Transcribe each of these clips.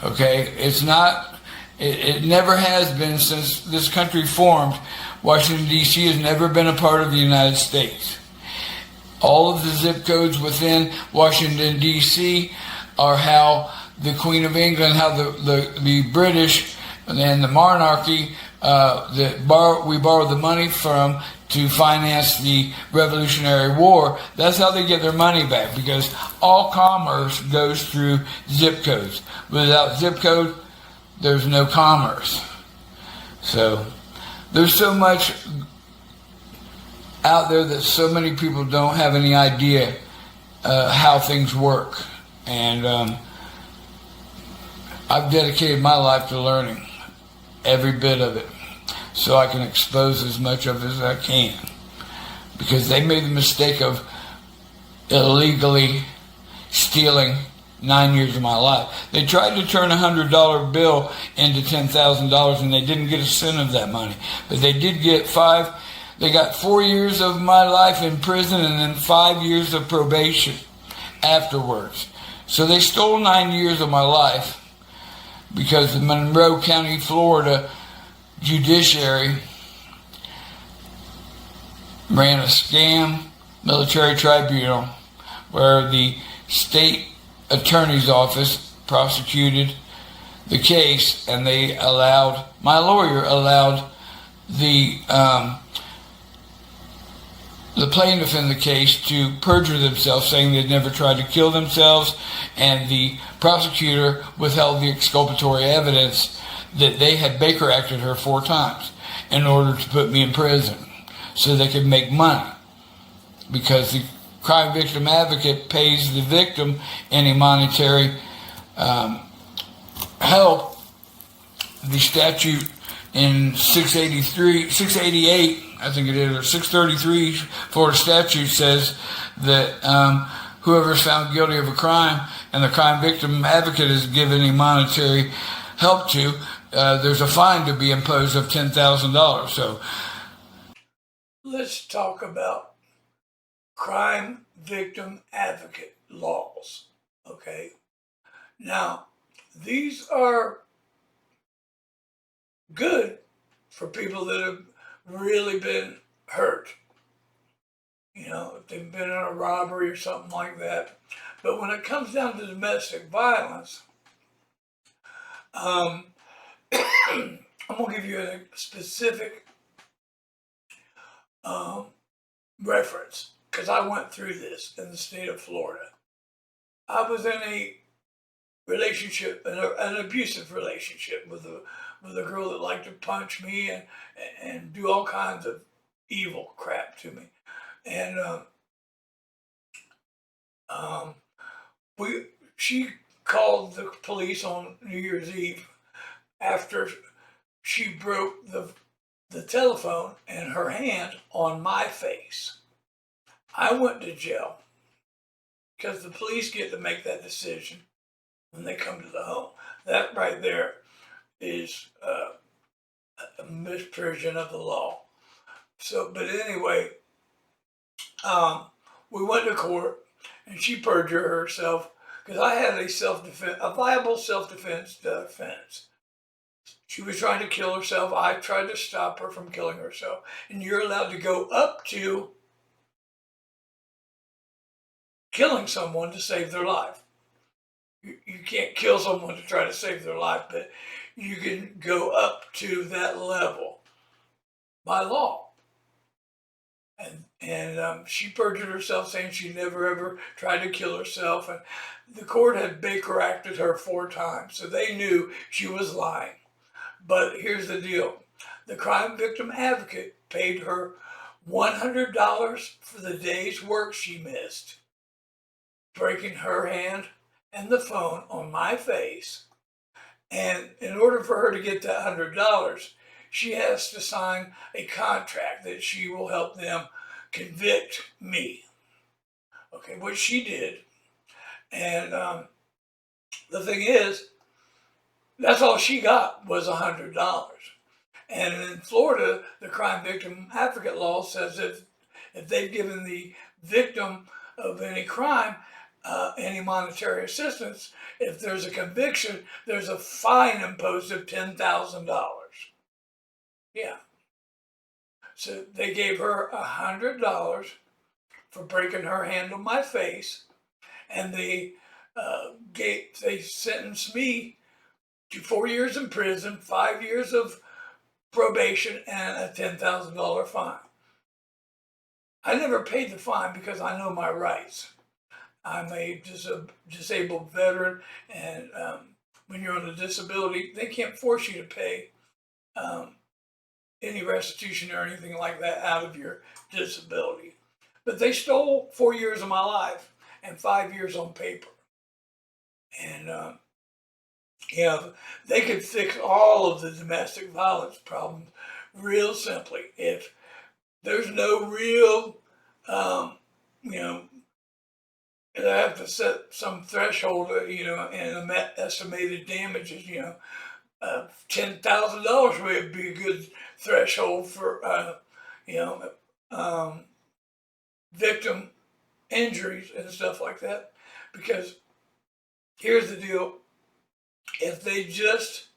Okay, it's not. It never has been since this country formed. Washington D.C. has never been a part of the United States. All of the zip codes within Washington D.C. are how the Queen of England, how the British and the monarchy we borrow the money from to finance the Revolutionary War. That's how they get their money back, because all commerce goes through zip codes. Without zip code, there's no commerce. So there's so much out there that so many people don't have any idea how things work. And I've dedicated my life to learning every bit of it, so I can expose as much of it as I can. Because they made the mistake of illegally stealing 9 years of my life. They tried to turn a $100 bill into $10,000, and they didn't get a cent of that money. But they did get they got 4 years of my life in prison and then 5 years of probation afterwards. So they stole 9 years of my life, because the Monroe County, Florida judiciary ran a scam military tribunal where the state attorney's office prosecuted the case, and my lawyer allowed the plaintiff in the case to perjure themselves, saying they'd never tried to kill themselves, and the prosecutor withheld the exculpatory evidence that they had Baker acted her 4 times in order to put me in prison so they could make money, because the crime victim advocate pays the victim any monetary help. The statute in 688, I think it is, or 633 Florida statute says that whoever is found guilty of a crime and the crime victim advocate is given any monetary help to, there's a fine to be imposed of $10,000. So let's talk about crime victim advocate laws. Okay, now these are good for people that have really been hurt. If they've been in a robbery or something like that. But when it comes down to domestic violence, I'm going to give you a specific reference, because I went through this in the state of Florida. I was in a relationship, an abusive relationship with a girl that liked to punch me and do all kinds of evil crap to me. And she called the police on New Year's Eve after she broke the telephone and her hand on my face. I went to jail, because the police get to make that decision when they come to the home. That right there is a misprision of the law. So, but anyway, we went to court, and she perjured herself, because I had a viable self-defense defense. She was trying to kill herself. I tried to stop her from killing herself. And you're allowed to go up to killing someone to save their life. You can't kill someone to try to save their life, but you can go up to that level by law. And she perjured herself, saying she never ever tried to kill herself. And the court had Baker acted her 4 times, so they knew she was lying. But here's the deal. The crime victim advocate paid her $100 for the day's work she missed, breaking her hand and the phone on my face. And in order for her to get that $100, she has to sign a contract that she will help them convict me. Okay, which she did. And the thing is, that's all she got was $100. And in Florida, the crime victim advocate law says if they've given the victim of any crime any monetary assistance, if there's a conviction, there's a fine imposed of $10,000. Yeah. So they gave her $100 for breaking her hand on my face, and they sentenced me to 4 years in prison, 5 years of probation, and a $10,000 fine. I never paid the fine because I know my rights. I'm a disabled veteran, and when you're on a disability, they can't force you to pay any restitution or anything like that out of your disability. But they stole 4 years of my life and 5 years on paper. And they could fix all of the domestic violence problems real simply if there's no real, you know, I have to set some threshold, and estimated damages, $10,000 would be a good threshold for, you know, victim injuries and stuff like that. Because here's the deal: if they just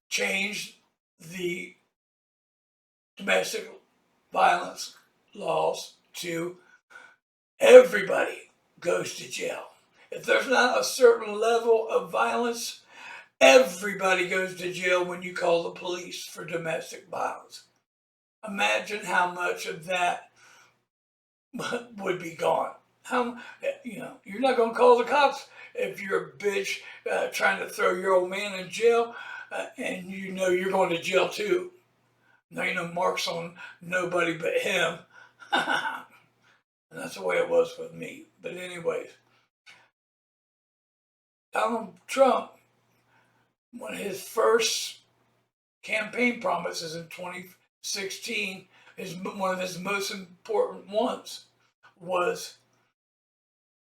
changed the domestic violence laws to everybody goes to jail. If there's not a certain level of violence, everybody goes to jail when you call the police for domestic violence. Imagine how much of that would be gone. You're not going to call the cops if you're a bitch trying to throw your old man in jail, and you're going to jail too. There ain't no marks on nobody but him. And that's the way it was with me. But anyways, Donald Trump, one of his first campaign promises in 2016, one of his most important ones, was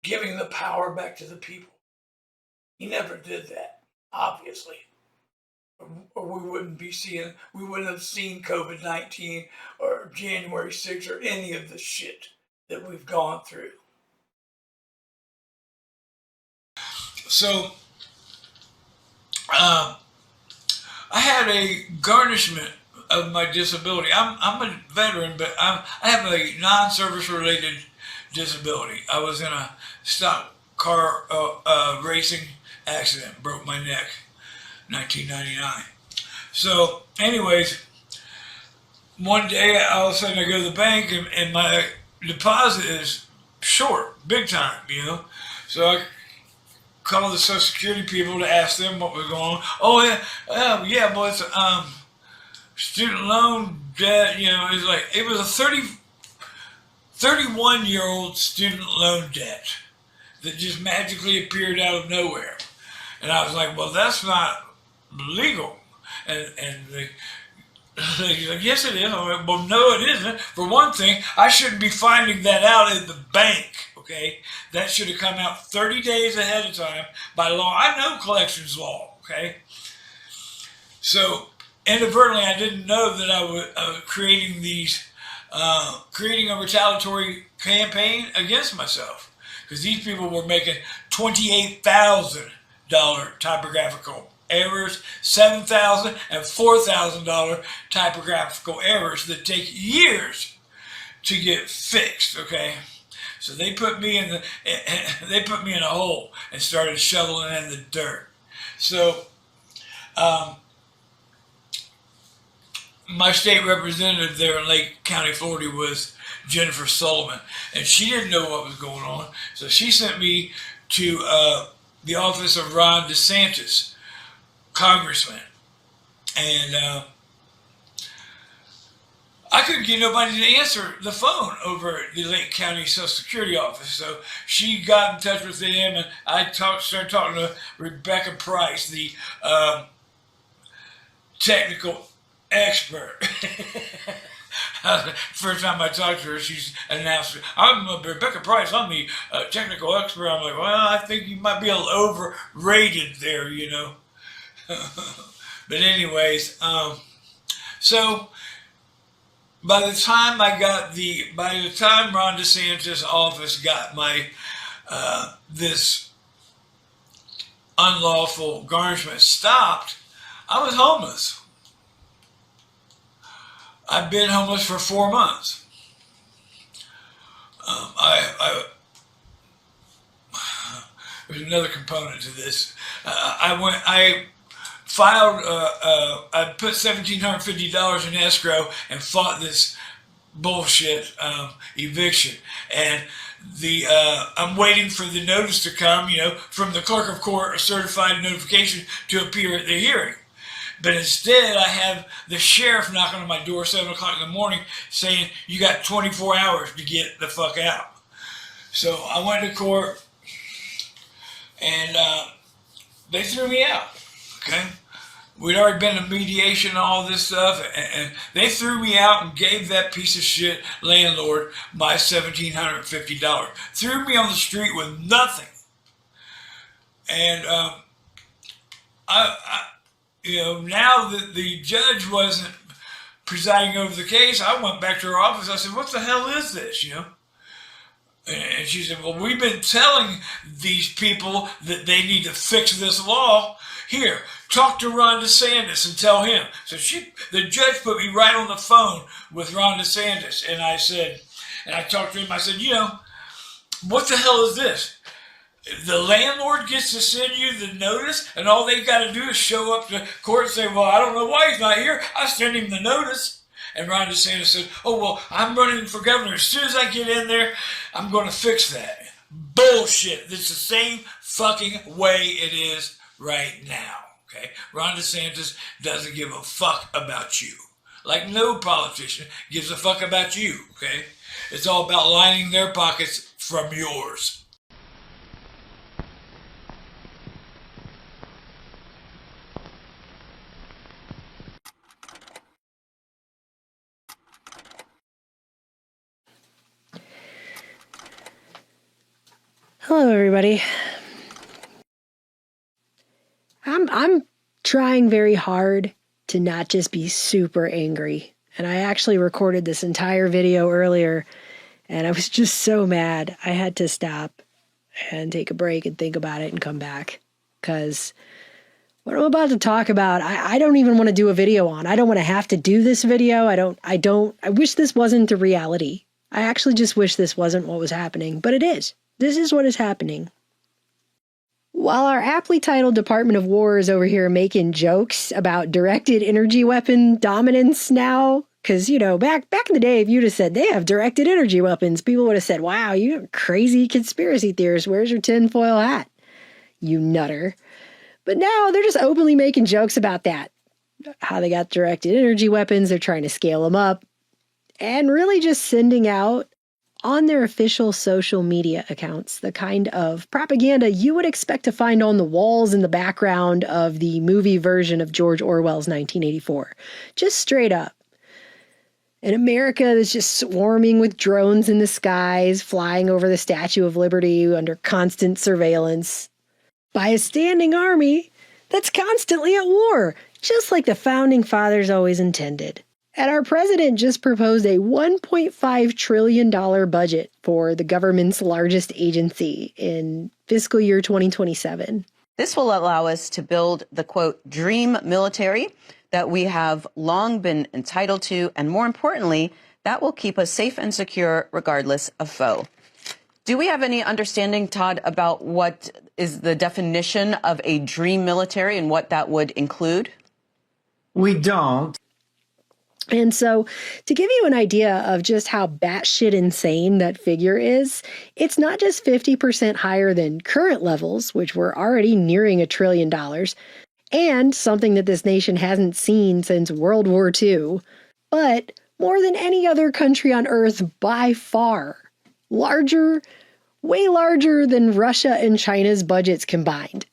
giving the power back to the people. He never did that, obviously. Or we wouldn't have seen COVID-19 or January 6th or any of the shit that we've gone through. So, I had a garnishment of my disability. I'm a veteran, but I have a non-service related disability. I was in a stock car racing accident, broke my neck, 1999. So, anyways, one day all of a sudden I go to the bank and my deposit is short, big time, So I call the Social Security people to ask them what was going on. Oh yeah, boy, it's student loan debt. It was a 31-year-old student loan debt that just magically appeared out of nowhere, and I was like, well, that's not legal, and he's like, yes, it is. I'm like, well, no, it isn't. For one thing, I shouldn't be finding that out at the bank, okay? That should have come out 30 days ahead of time by law. I know collections law, okay? So, inadvertently, I didn't know that I was creating a retaliatory campaign against myself, because these people were making $28,000 typographical errors, $7,000 and $4,000 typographical errors that take years to get fixed. Okay, so they put me in a hole and started shoveling in the dirt. So, my state representative there in Lake County, Florida, was Jennifer Sullivan, and she didn't know what was going on. So she sent me to the office of Ron DeSantis, congressman, and I couldn't get nobody to answer the phone over at the Lake County Social Security office. So she got in touch with them, and I started talking to Rebecca Price, the technical expert. First time I talked to her, she's announced, I'm Rebecca Price, I'm the technical expert. I'm like, well, I think you might be a little overrated there, But anyways, so by the time Ron DeSantis' office got my this unlawful garnishment stopped, I was homeless. I've been homeless for 4 months. I there's another component to this. I filed, I put $1,750 in escrow and fought this bullshit eviction. And I'm waiting for the notice to come, from the clerk of court, a certified notification to appear at the hearing. But instead, I have the sheriff knocking on my door 7 o'clock in the morning saying, you got 24 hours to get the fuck out. So I went to court and they threw me out. Okay? We'd already been to mediation and all this stuff, and they threw me out and gave that piece of shit landlord my $1,750. Threw me on the street with nothing. And now that the judge wasn't presiding over the case, I went back to her office. I said, what the hell is this, And she said, well, we've been telling these people that they need to fix this law. Here, talk to Ron DeSantis and tell him. So the judge put me right on the phone with Ron DeSantis. And I talked to him, I said, what the hell is this? The landlord gets to send you the notice, and all they got to do is show up to court and say, well, I don't know why he's not here. I sent him the notice. And Ron DeSantis said, oh, well, I'm running for governor. As soon as I get in there, I'm going to fix that. Bullshit. It's the same fucking way it is right now. Okay? Ron DeSantis doesn't give a fuck about you. Like no politician gives a fuck about you. Okay? It's all about lining their pockets from yours. Hello, everybody. I'm trying very hard to not just be super angry. And I actually recorded this entire video earlier, and I was just so mad. I had to stop and take a break and think about it and come back. Because what I'm about to talk about, I don't even want to do a video on. I don't want to have to do this video. I wish this wasn't the reality. I actually just wish this wasn't what was happening, but it is. This is what is happening. While our aptly titled Department of War is over here making jokes about directed energy weapon dominance now, because, back in the day, if you'd have said they have directed energy weapons, people would have said, wow, you crazy conspiracy theorist, where's your tinfoil hat? You nutter. But now they're just openly making jokes about that. How they got directed energy weapons, they're trying to scale them up, and really just sending out on their official social media accounts the kind of propaganda you would expect to find on the walls in the background of the movie version of George Orwell's 1984. Just straight up. An America that's just swarming with drones in the skies, flying over the Statue of Liberty under constant surveillance by a standing army that's constantly at war, just like the founding fathers always intended. And our president just proposed a $1.5 trillion budget for the government's largest agency in fiscal year 2027. This will allow us to build the, quote, dream military that we have long been entitled to, and more importantly, that will keep us safe and secure regardless of foe. Do we have any understanding, Todd, about what is the definition of a dream military and what that would include? We don't. And so to give you an idea of just how batshit insane that figure is, it's not just 50% higher than current levels, which were already nearing $1 trillion, and something that this nation hasn't seen since World War II, but more than any other country on Earth by far. Larger, way larger than Russia and China's budgets combined.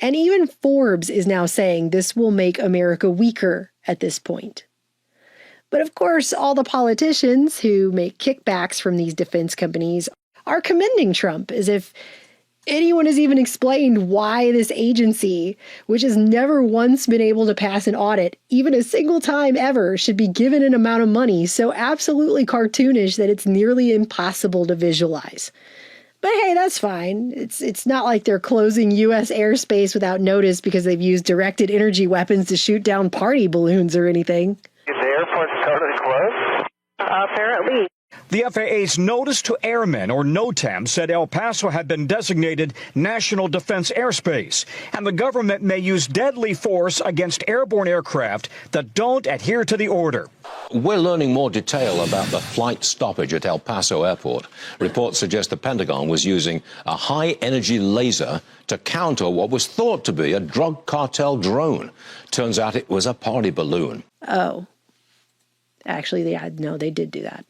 And even Forbes is now saying this will make America weaker at this point. But of course, all the politicians who make kickbacks from these defense companies are commending Trump, as if anyone has even explained why this agency, which has never once been able to pass an audit, even a single time ever, should be given an amount of money so absolutely cartoonish that it's nearly impossible to visualize. But hey, that's fine. It's not like they're closing U.S. airspace without notice because they've used directed energy weapons to shoot down party balloons or anything. Is the airport totally closed? Apparently. The FAA's notice to airmen, or NOTAM, said El Paso had been designated national defense airspace, and the government may use deadly force against airborne aircraft that don't adhere to the order. We're learning more detail about the flight stoppage at El Paso Airport. Reports suggest the Pentagon was using a high-energy laser to counter what was thought to be a drug cartel drone. Turns out it was a party balloon. Oh. Actually, no, they did do that.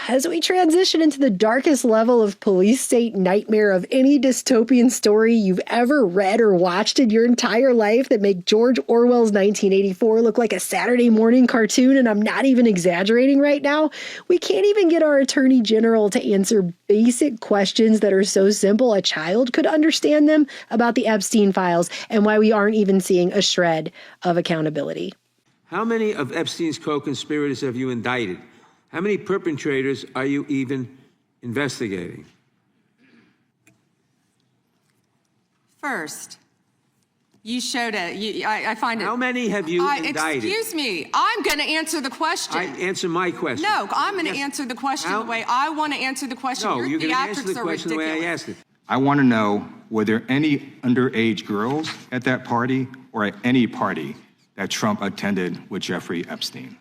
As we transition into the darkest level of police state nightmare of any dystopian story you've ever read or watched in your entire life that make George Orwell's 1984 look like a Saturday morning cartoon, and I'm not even exaggerating right now, we can't even get our attorney general to answer basic questions that are so simple a child could understand them about the Epstein files and why we aren't even seeing a shred of accountability. How many of Epstein's co-conspirators have you indicted? How many perpetrators are you even investigating? First, you showed it. I find it. How many have you indicted? Excuse me. I'm going to answer the question. Answer my question. No, I'm going to answer the question the way I want to answer the question. No, Your you're going to answer theatrics the are question the ridiculous. way I asked it. I want to know, were there any underage girls at that party or at any party that Trump attended with Jeffrey Epstein?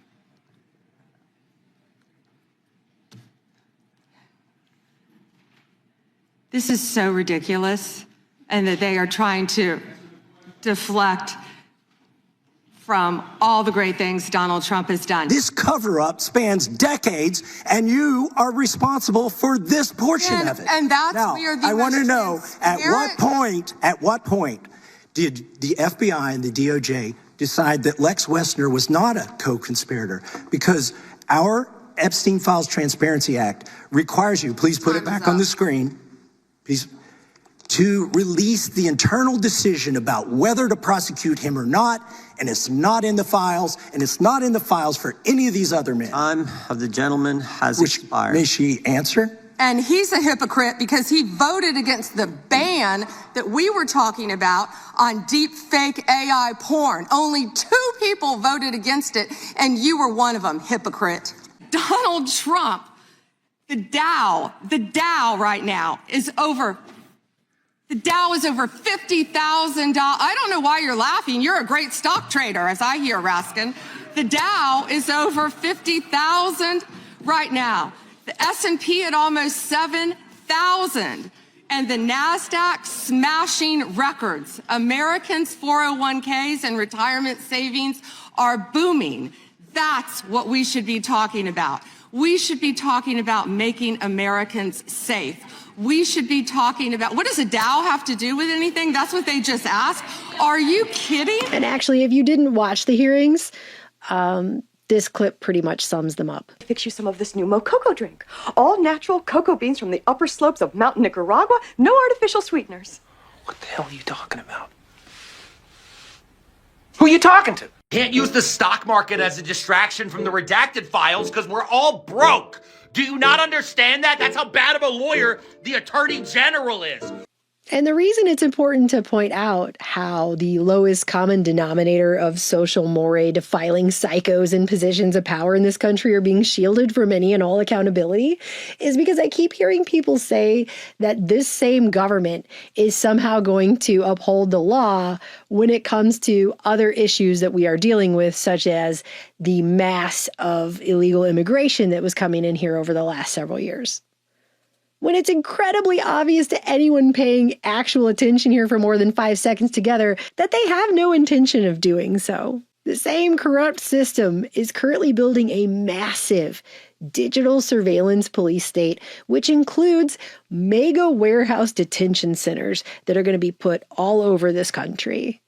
This is so ridiculous, and that they are trying to deflect from all the great things Donald Trump has done. This cover-up spans decades, and you are responsible for this portion of it. And that's now, where the I want to know, at transparent- what point did the FBI and the DOJ decide that Lex Wessner was not a co-conspirator? Because our Epstein Files Transparency Act requires you, please put it back on the screen, please, to release the internal decision about whether to prosecute him or not, and it's not in the files, and it's not in the files for any of these other men. Time of the gentleman has expired. May she answer? And he's a hypocrite because he voted against the ban that we were talking about on deep fake AI porn. Only 2 people voted against it, and you were one of them, hypocrite. Donald Trump, the Dow right now is over. The Dow is over $50,000. I don't know why you're laughing. You're a great stock trader, as I hear, Raskin. The Dow is over 50,000 right now. The S&P at almost 7,000. And the NASDAQ smashing records. Americans' 401ks and retirement savings are booming. That's what we should be talking about. We should be talking about making Americans safe. We should be talking about, what does a Dow have to do with anything? That's what they just asked. Are you kidding? And actually, if you didn't watch the hearings, this clip pretty much sums them up. Fix you some of this new Mococo drink. All natural cocoa beans from the upper slopes of Mountain Nicaragua. No artificial sweeteners. What the hell are you talking about? Who are you talking to? Can't use the stock market as a distraction from the redacted files because we're all broke. Do you not understand that? That's how bad of a lawyer the Attorney General is. And the reason it's important to point out how the lowest common denominator of social moray defiling psychos in positions of power in this country are being shielded from any and all accountability is because I keep hearing people say that this same government is somehow going to uphold the law when it comes to other issues that we are dealing with, such as the mass of illegal immigration that was coming in here over the last several years. When it's incredibly obvious to anyone paying actual attention here for more than 5 seconds together that they have no intention of doing so. The same corrupt system is currently building a massive digital surveillance police state, which includes mega warehouse detention centers that are going to be put all over this country.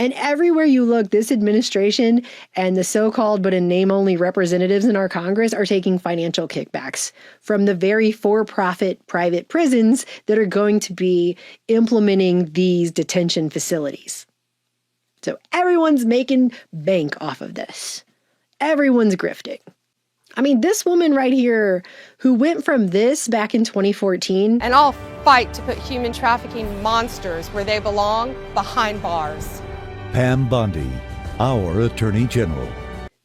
And everywhere you look, this administration and the so-called but in name-only representatives in our Congress are taking financial kickbacks from the very for-profit private prisons that are going to be implementing these detention facilities. So everyone's making bank off of this. Everyone's grifting. I mean, this woman right here who went from this back in 2014. And I'll fight to put human trafficking monsters where they belong, behind bars. Pam Bondi, our Attorney General.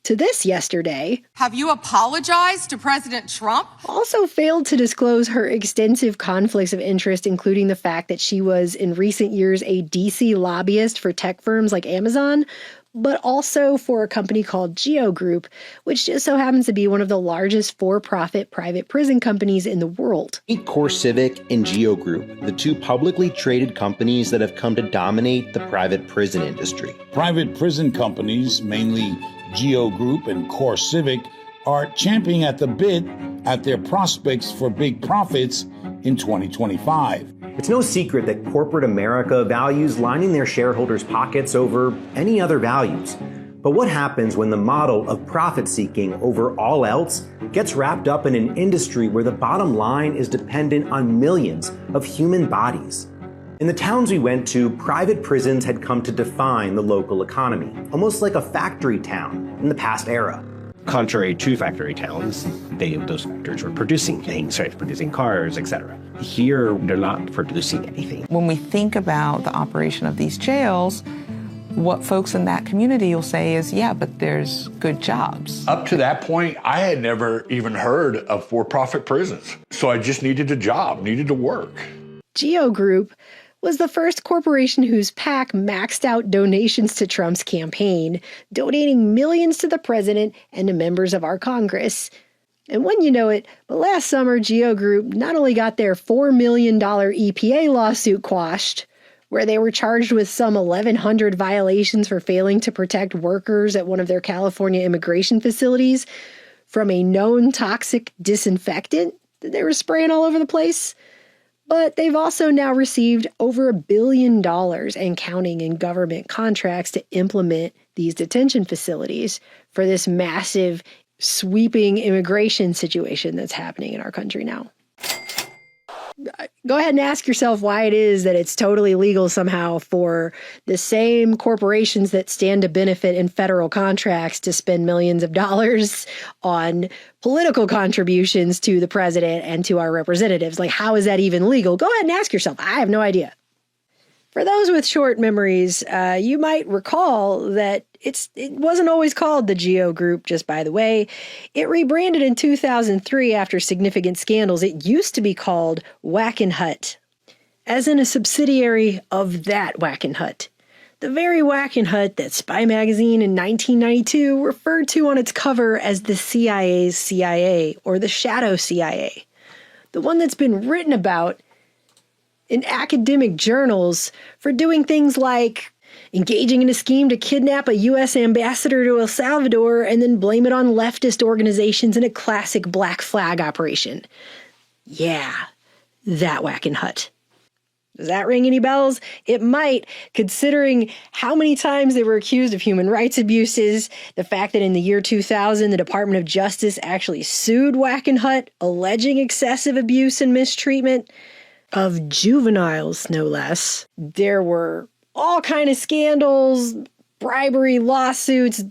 To this yesterday. Have you apologized to President Trump? Also failed to disclose her extensive conflicts of interest, including the fact that she was in recent years a DC lobbyist for tech firms like Amazon, but also for a company called Geo Group, which just so happens to be one of the largest for-profit private prison companies in the world. CoreCivic and Geo Group, the two publicly traded companies that have come to dominate the private prison industry. Private prison companies, mainly Geo Group and CoreCivic, are champing at the bit at their prospects for big profits in 2025. It's no secret that corporate America values lining their shareholders' pockets over any other values. But what happens when the model of profit-seeking over all else gets wrapped up in an industry where the bottom line is dependent on millions of human bodies? In the towns we went to, private prisons had come to define the local economy, almost like a factory town in the past era. Contrary to factory towns, those factories were producing things, right? Producing cars, etc. Here, they're not producing anything. When we think about the operation of these jails, what folks in that community will say is, yeah, but there's good jobs. Up to that point, I had never even heard of for-profit prisons. So I just needed a job, needed to work. Geo Group was the first corporation whose PAC maxed out donations to Trump's campaign, donating millions to the president and to members of our Congress. And when you know it, but last summer, Geo Group not only got their $4 million EPA lawsuit quashed, where they were charged with some 1,100 violations for failing to protect workers at one of their California immigration facilities from a known toxic disinfectant that they were spraying all over the place, but they've also now received over $1 billion and counting in government contracts to implement these detention facilities for this massive, sweeping immigration situation that's happening in our country now. Go ahead and ask yourself why it is that it's totally legal somehow for the same corporations that stand to benefit in federal contracts to spend millions of dollars on political contributions to the president and to our representatives. Like, how is that even legal? Go ahead and ask yourself. I have no idea. For those with short memories, you might recall that it wasn't always called the Geo Group, just by the way. It rebranded in 2003 after significant scandals. It used to be called Wackenhut, as in a subsidiary of that Wackenhut. The very Wackenhut that Spy magazine in 1992 referred to on its cover as the CIA's CIA, or the Shadow CIA. The one that's been written about in academic journals for doing things like engaging in a scheme to kidnap a U.S. ambassador to El Salvador and then blame it on leftist organizations in a classic black flag operation. Yeah, that Wackenhut. Does that ring any bells? It might, considering how many times they were accused of human rights abuses, the fact that in the year 2000, the Department of Justice actually sued Wackenhut, alleging excessive abuse and mistreatment of juveniles, no less. There were all kind of scandals, bribery, lawsuits,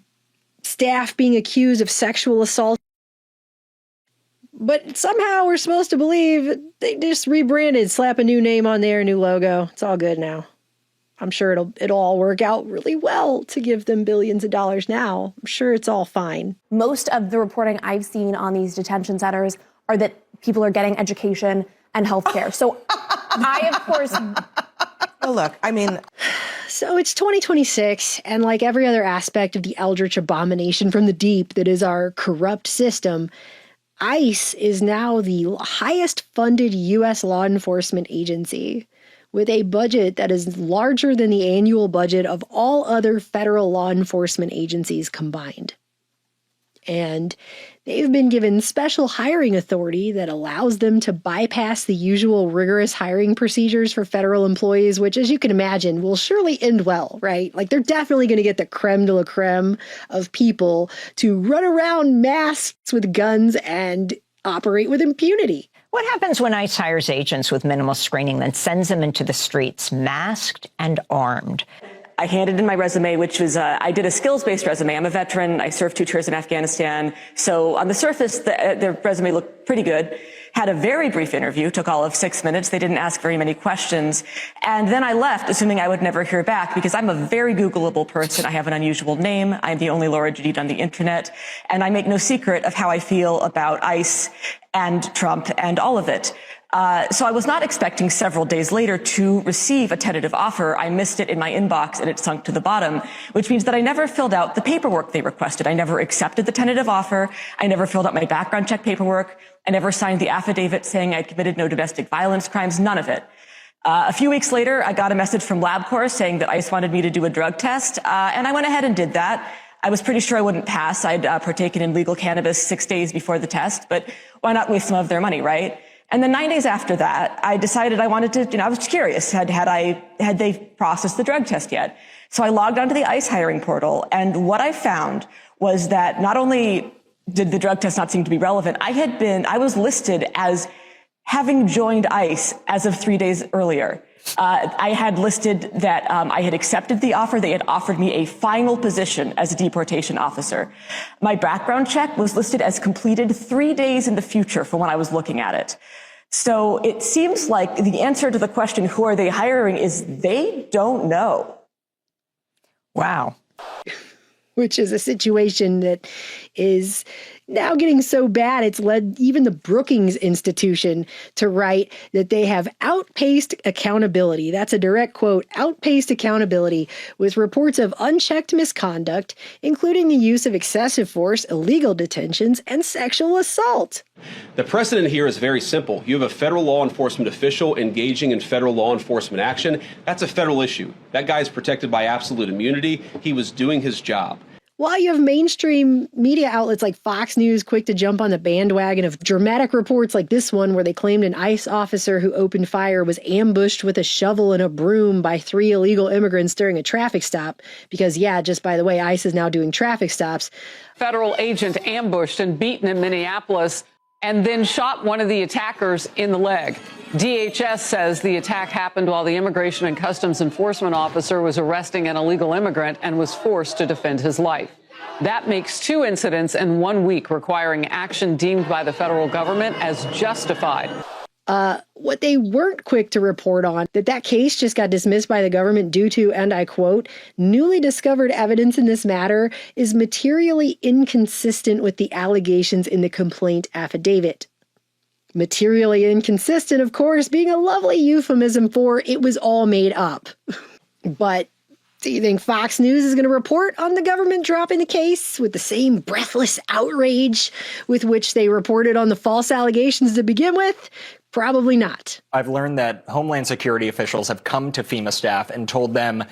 staff being accused of sexual assault. But somehow we're supposed to believe they just rebranded, slap a new name on there, new logo. It's all good now. I'm sure it'll all work out really well to give them billions of dollars now. I'm sure it's all fine. Most of the reporting I've seen on these detention centers are that people are getting education and healthcare. So I, of course... Well, look, I mean... So it's 2026, and like every other aspect of the eldritch abomination from the deep that is our corrupt system, ICE is now the highest funded U.S. law enforcement agency, with a budget that is larger than the annual budget of all other federal law enforcement agencies combined. And they've been given special hiring authority that allows them to bypass the usual rigorous hiring procedures for federal employees, which, as you can imagine, will surely end well, right? Like, they're definitely going to get the creme de la creme of people to run around masked with guns and operate with impunity. What happens when ICE hires agents with minimal screening, then sends them into the streets masked and armed? I handed in my resume, which was, I did a skills-based resume. I'm a veteran. I served 2 tours in Afghanistan. So on the surface, the resume looked pretty good. Had a very brief interview, took all of 6 minutes. They didn't ask very many questions. And then I left, assuming I would never hear back, because I'm a very Googleable person. I have an unusual name. I'm the only Laura Judith on the internet. And I make no secret of how I feel about ICE and Trump and all of it. So I was not expecting several days later to receive a tentative offer. I missed it in my inbox and it sunk to the bottom, which means that I never filled out the paperwork they requested. I never accepted the tentative offer. I never filled out my background check paperwork. I never signed the affidavit saying I'd committed no domestic violence crimes, none of it. A few weeks later, I got a message from LabCorp saying that ICE wanted me to do a drug test, and I went ahead and did that. I was pretty sure I wouldn't pass. I'd partaken in legal cannabis 6 days before the test, but why not waste some of their money, right? And then 9 days after that, I decided I wanted to, I was curious, had they processed the drug test yet? So I logged onto the ICE hiring portal, and what I found was that not only did the drug test not seem to be relevant, I was listed as having joined ICE as of 3 days earlier. I had listed that I had accepted the offer. They had offered me a final position as a deportation officer. My background check was listed as completed 3 days in the future from when I was looking at it. So it seems like the answer to the question, who are they hiring, is they don't know. Wow. Which is a situation that is now getting so bad, it's led even the Brookings Institution to write that they have outpaced accountability. That's a direct quote, outpaced accountability, with reports of unchecked misconduct, including the use of excessive force, illegal detentions, and sexual assault. The precedent here is very simple. You have a federal law enforcement official engaging in federal law enforcement action. That's a federal issue. That guy is protected by absolute immunity. He was doing his job. While you have mainstream media outlets like Fox News quick to jump on the bandwagon of dramatic reports like this one, where they claimed an ICE officer who opened fire was ambushed with a shovel and a broom by 3 illegal immigrants during a traffic stop, because, just by the way, ICE is now doing traffic stops. Federal agent ambushed and beaten in Minneapolis and then shot one of the attackers in the leg. DHS says the attack happened while the Immigration and Customs Enforcement officer was arresting an illegal immigrant and was forced to defend his life. That makes 2 incidents in 1 week requiring action deemed by the federal government as justified. What they weren't quick to report on, that case just got dismissed by the government due to, and I quote, newly discovered evidence in this matter is materially inconsistent with the allegations in the complaint affidavit. Materially inconsistent, of course, being a lovely euphemism for it was all made up. But do you think Fox News is going to report on the government dropping the case with the same breathless outrage with which they reported on the false allegations to begin with? Probably not. I've learned that Homeland Security officials have come to FEMA staff and told them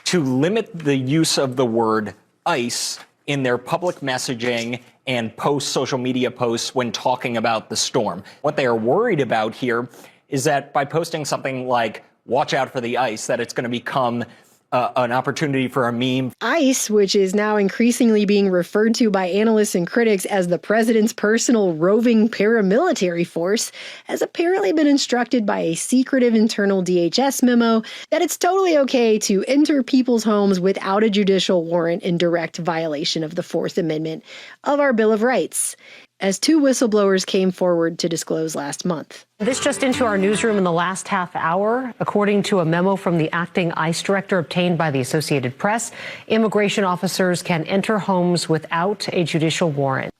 to limit the use of the word ICE in their public messaging and social media posts when talking about the storm. What they are worried about here is that by posting something like, watch out for the ICE, that it's going to become an opportunity for a meme. ICE, which is now increasingly being referred to by analysts and critics as the president's personal roving paramilitary force, has apparently been instructed by a secretive internal DHS memo that it's totally okay to enter people's homes without a judicial warrant in direct violation of the Fourth Amendment of our Bill of Rights, as 2 whistleblowers came forward to disclose last month. This just into our newsroom in the last half hour. According to a memo from the acting ICE director obtained by the Associated Press, immigration officers can enter homes without a judicial warrant.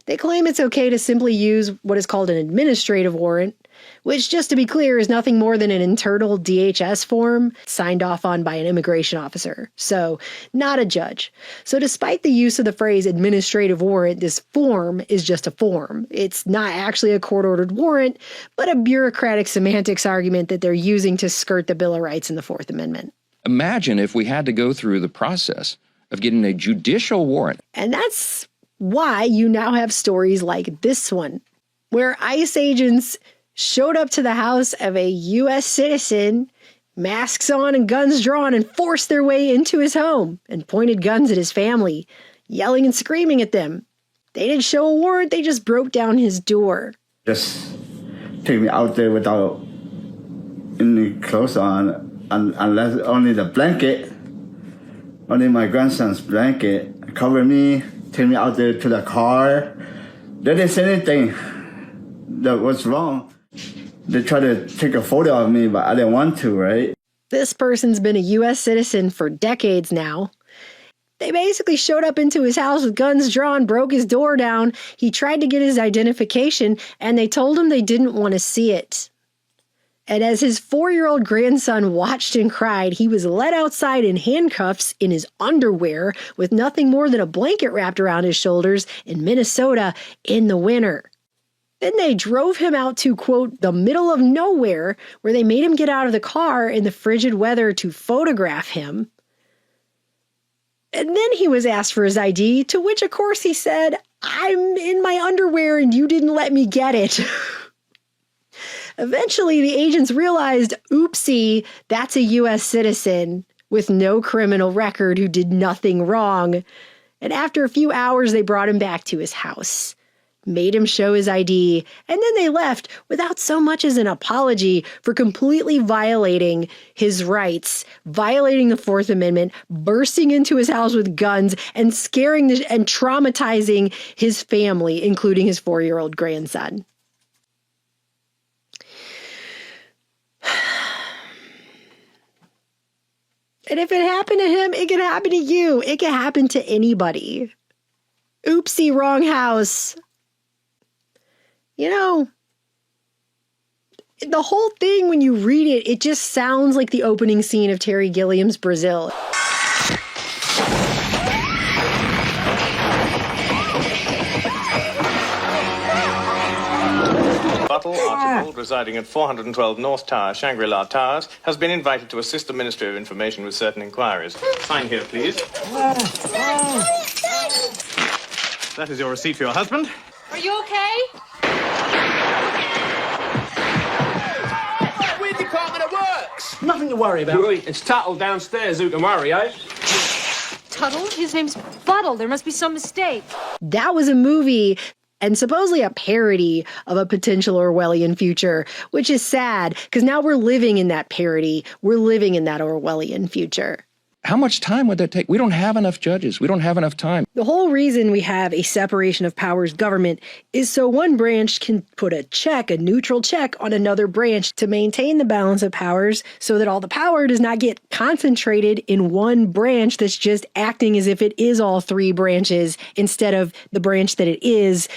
They claim it's okay to simply use what is called an administrative warrant, which, just to be clear, is nothing more than an internal DHS form signed off on by an immigration officer. So, not a judge. So despite the use of the phrase administrative warrant, this form is just a form. It's not actually a court-ordered warrant, but a bureaucratic semantics argument that they're using to skirt the Bill of Rights and the Fourth Amendment. Imagine if we had to go through the process of getting a judicial warrant. And that's why you now have stories like this one, where ICE agents showed up to the house of a U.S. citizen, masks on and guns drawn, and forced their way into his home and pointed guns at his family, yelling and screaming at them. They didn't show a warrant, they just broke down his door. Just take me out there without any clothes on, unless only the blanket. under my grandson's blanket, cover me, take me out there to the car. They didn't say anything that was wrong. They tried to take a photo of me, but I didn't want to, right? This person's been a U.S. citizen for decades now. They basically showed up into his house with guns drawn, broke his door down. He tried to get his identification, and they told him they didn't want to see it. And as his 4-year-old grandson watched and cried, he was led outside in handcuffs in his underwear with nothing more than a blanket wrapped around his shoulders in Minnesota in the winter. Then they drove him out to, quote, the middle of nowhere, where they made him get out of the car in the frigid weather to photograph him. And then he was asked for his ID, to which, of course, he said, I'm in my underwear and you didn't let me get it. Eventually, the agents realized, oopsie, that's a U.S. citizen with no criminal record who did nothing wrong. And after a few hours, they brought him back to his house, made him show his ID, and then they left without so much as an apology for completely violating his rights, violating the Fourth Amendment, bursting into his house with guns, and scaring and traumatizing his family, including his 4-year-old grandson. And if it happened to him, it can happen to you. It can happen to anybody. Oopsie, wrong house. You know, the whole thing, when you read it, it just sounds like the opening scene of Terry Gilliam's Brazil. Buttle Archibald, residing at 412 North Tower, Shangri-La Towers, has been invited to assist the Ministry of Information with certain inquiries. Sign here, please. That is your receipt for your husband. Are you okay? We're Department of Works. Nothing to worry about. Right, it's Tuttle downstairs who can worry, eh? Tuttle? His name's Buttle. There must be some mistake. That was a movie and supposedly a parody of a potential Orwellian future, which is sad because now we're living in that parody. We're living in that Orwellian future. How much time would that take? We don't have enough judges. We don't have enough time. The whole reason we have a separation of powers government is so one branch can put a neutral check on another branch to maintain the balance of powers so that all the power does not get concentrated in one branch that's just acting as if it is all three branches instead of the branch that it is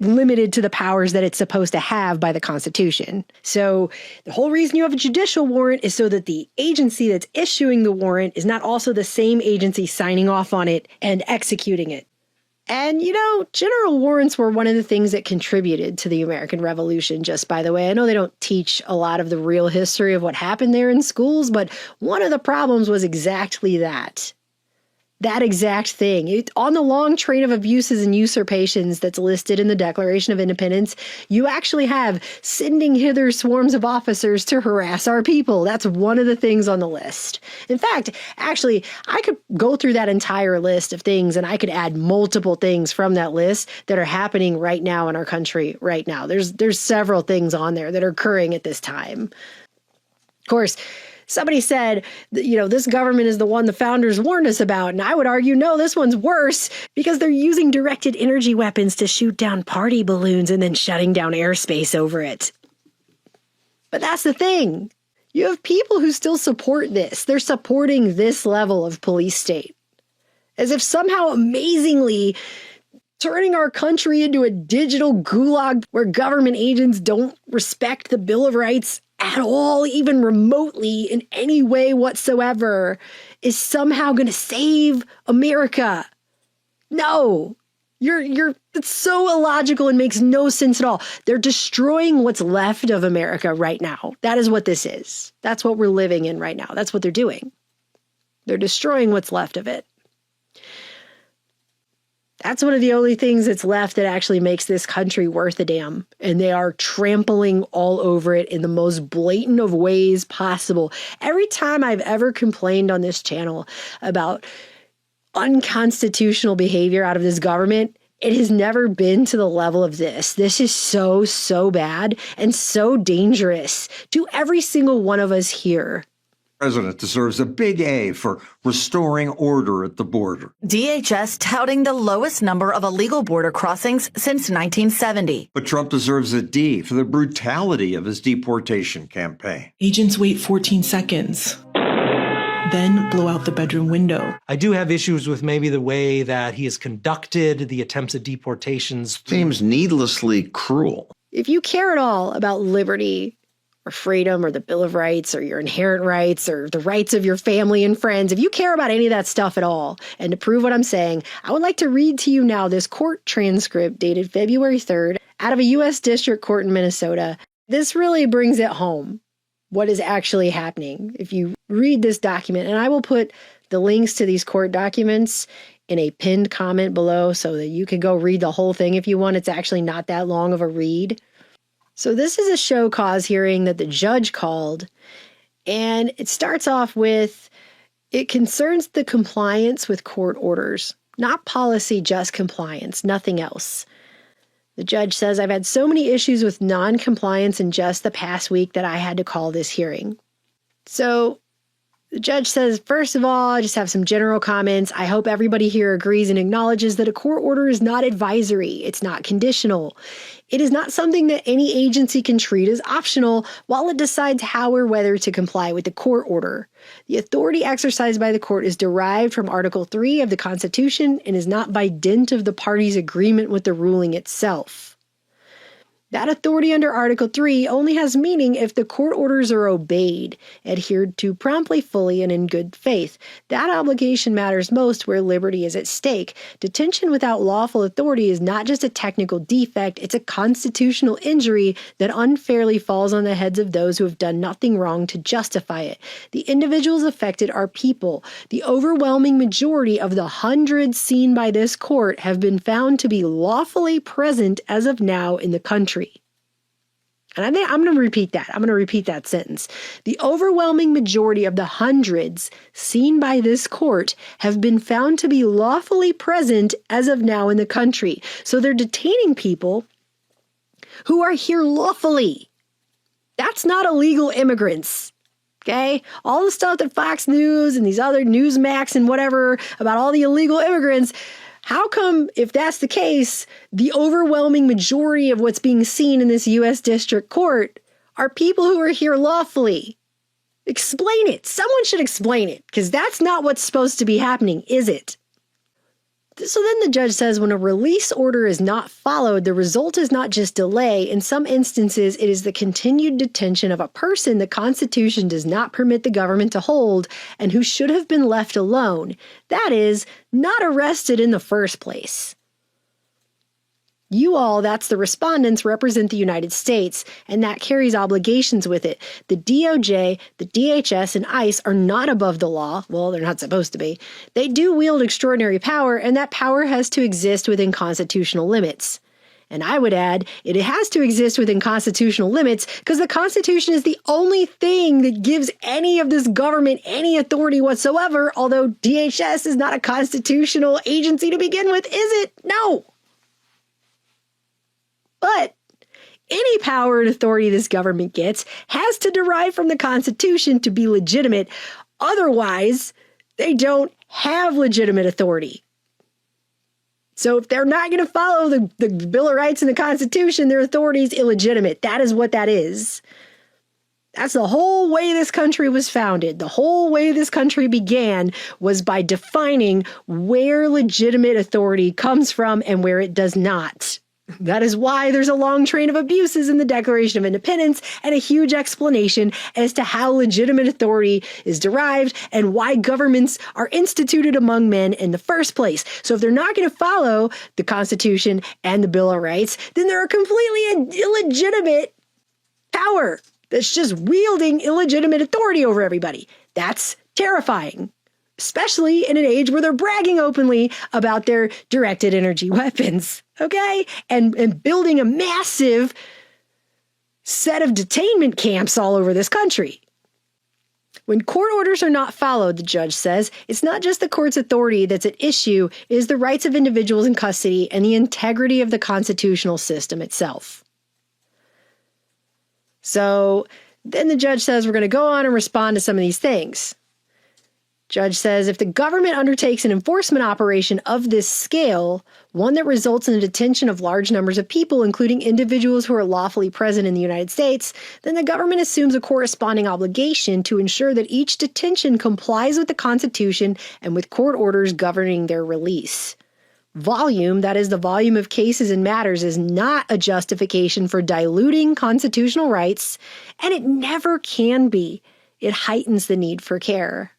limited to the powers that it's supposed to have by the Constitution. So the whole reason you have a judicial warrant is so that the agency that's issuing the warrant is not also the same agency signing off on it and executing it. And, you know, general warrants were one of the things that contributed to the American Revolution, just by the way. I know they don't teach a lot of the real history of what happened there in schools, but one of the problems was exactly that. That exact thing. On the long train of abuses and usurpations that's listed in the Declaration of Independence, you actually have sending hither swarms of officers to harass our people. That's one of the things on the list. In fact, actually, I could go through that entire list of things and I could add multiple things from that list that are happening right now in our country right now. There's several things on there that are occurring at this time. Of course, somebody said, you know, this government is the one the founders warned us about. And I would argue, no, this one's worse because they're using directed energy weapons to shoot down party balloons and then shutting down airspace over it. But that's the thing. You have people who still support this. They're supporting this level of police state. As if somehow amazingly turning our country into a digital gulag where government agents don't respect the Bill of Rights at all, even remotely, in any way whatsoever, is somehow going to save America. No, it's so illogical and makes no sense at all. They're destroying what's left of America right now. That is what this is. That's what we're living in right now. That's what they're doing. They're destroying what's left of it. That's one of the only things that's left that actually makes this country worth a damn. And they are trampling all over it in the most blatant of ways possible. Every time I've ever complained on this channel about unconstitutional behavior out of this government, it has never been to the level of this. This is so bad and so dangerous to every single one of us here. president deserves a big A for restoring order at the border. DHS touting the lowest number of illegal border crossings since 1970. But Trump deserves a D for the brutality of his deportation campaign. Agents wait 14 seconds, then blow out the bedroom window. I do have issues with maybe the way that he has conducted the attempts at deportations. Seems needlessly cruel. If you care at all about liberty or freedom or the Bill of Rights or your inherent rights or the rights of your family and friends, if you care about any of that stuff at all, and to prove what I'm saying, I would like to read to you now this court transcript dated February 3rd out of a U.S. District Court in Minnesota. This really brings it home what is actually happening. If you read this document, and I will put the links to these court documents in a pinned comment below so that you can go read the whole thing if you want. It's actually not that long of a read. So this is a show cause hearing that the judge called, and it starts off with, it concerns the compliance with court orders, not policy, just compliance, nothing else. The judge says, I've had so many issues with non-compliance in just the past week that I had to call this hearing. So the judge says, first of all, I just have some general comments. I hope everybody here agrees and acknowledges that a court order is not advisory. It's not conditional. It is not something that any agency can treat as optional while it decides how or whether to comply with the court order. The authority exercised by the court is derived from Article 3 of the Constitution and is not by dint of the party's agreement with the ruling itself. That authority under Article 3 only has meaning if the court orders are obeyed, adhered to promptly, fully, and in good faith. That obligation matters most where liberty is at stake. Detention without lawful authority is not just a technical defect, it's a constitutional injury that unfairly falls on the heads of those who have done nothing wrong to justify it. The individuals affected are people. The overwhelming majority of the hundreds seen by this court have been found to be lawfully present as of now in the country. And I'm going to repeat that. I'm going to repeat that sentence. The overwhelming majority of the hundreds seen by this court have been found to be lawfully present as of now in the country. So they're detaining people who are here lawfully. That's not illegal immigrants. Okay? All the stuff that Fox News and these other Newsmax and whatever about all the illegal immigrants, how come, if that's the case, the overwhelming majority of what's being seen in this U.S. District Court are people who are here lawfully? Explain it. Someone should explain it, because that's not what's supposed to be happening, is it? So then the judge says when a release order is not followed, the result is not just delay. In some instances, it is the continued detention of a person the Constitution does not permit the government to hold and who should have been left alone. That is, not arrested in the first place. You all, that's the respondents, represent the United States, and that carries obligations with it. The DOJ, the DHS, and ICE are not above the law. Well, they're not supposed to be. They do wield extraordinary power, and that power has to exist within constitutional limits. And I would add, it has to exist within constitutional limits because the Constitution is the only thing that gives any of this government any authority whatsoever, although DHS is not a constitutional agency to begin with, is it? No. But any power and authority this government gets has to derive from the Constitution to be legitimate. Otherwise, they don't have legitimate authority. So if they're not going to follow the Bill of Rights and the Constitution, their authority is illegitimate. That is what that is. That's the whole way this country was founded. The whole way this country began was by defining where legitimate authority comes from and where it does not. That is why there's a long train of abuses in the Declaration of Independence and a huge explanation as to how legitimate authority is derived and why governments are instituted among men in the first place. So if they're not going to follow the Constitution and the Bill of Rights, then they're a completely illegitimate power that's just wielding illegitimate authority over everybody. That's terrifying. Especially in an age where they're bragging openly about their directed energy weapons, okay? And building a massive set of detainment camps all over this country. When court orders are not followed, the judge says, it's not just the court's authority that's at issue, it is the rights of individuals in custody and the integrity of the constitutional system itself. So Then the judge says we're going to go on and respond to some of these things. Judge says if the government undertakes an enforcement operation of this scale, one that results in the detention of large numbers of people, including individuals who are lawfully present in the United States, then the government assumes a corresponding obligation to ensure that each detention complies with the Constitution and with court orders governing their release. Volume, that is the volume of cases and matters, is not a justification for diluting constitutional rights, and it never can be. It heightens the need for care.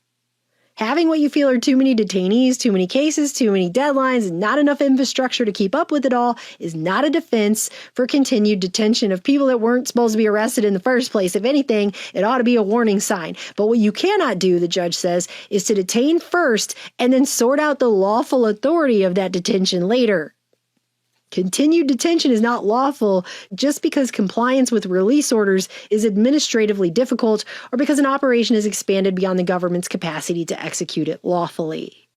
Having what you feel are too many detainees, too many cases, too many deadlines, and not enough infrastructure to keep up with it all is not a defense for continued detention of people that weren't supposed to be arrested in the first place. If anything, it ought to be a warning sign. But what you cannot do, the judge says, is to detain first and then sort out the lawful authority of that detention later. Continued detention is not lawful just because compliance with release orders is administratively difficult or because an operation is expanded beyond the government's capacity to execute it lawfully.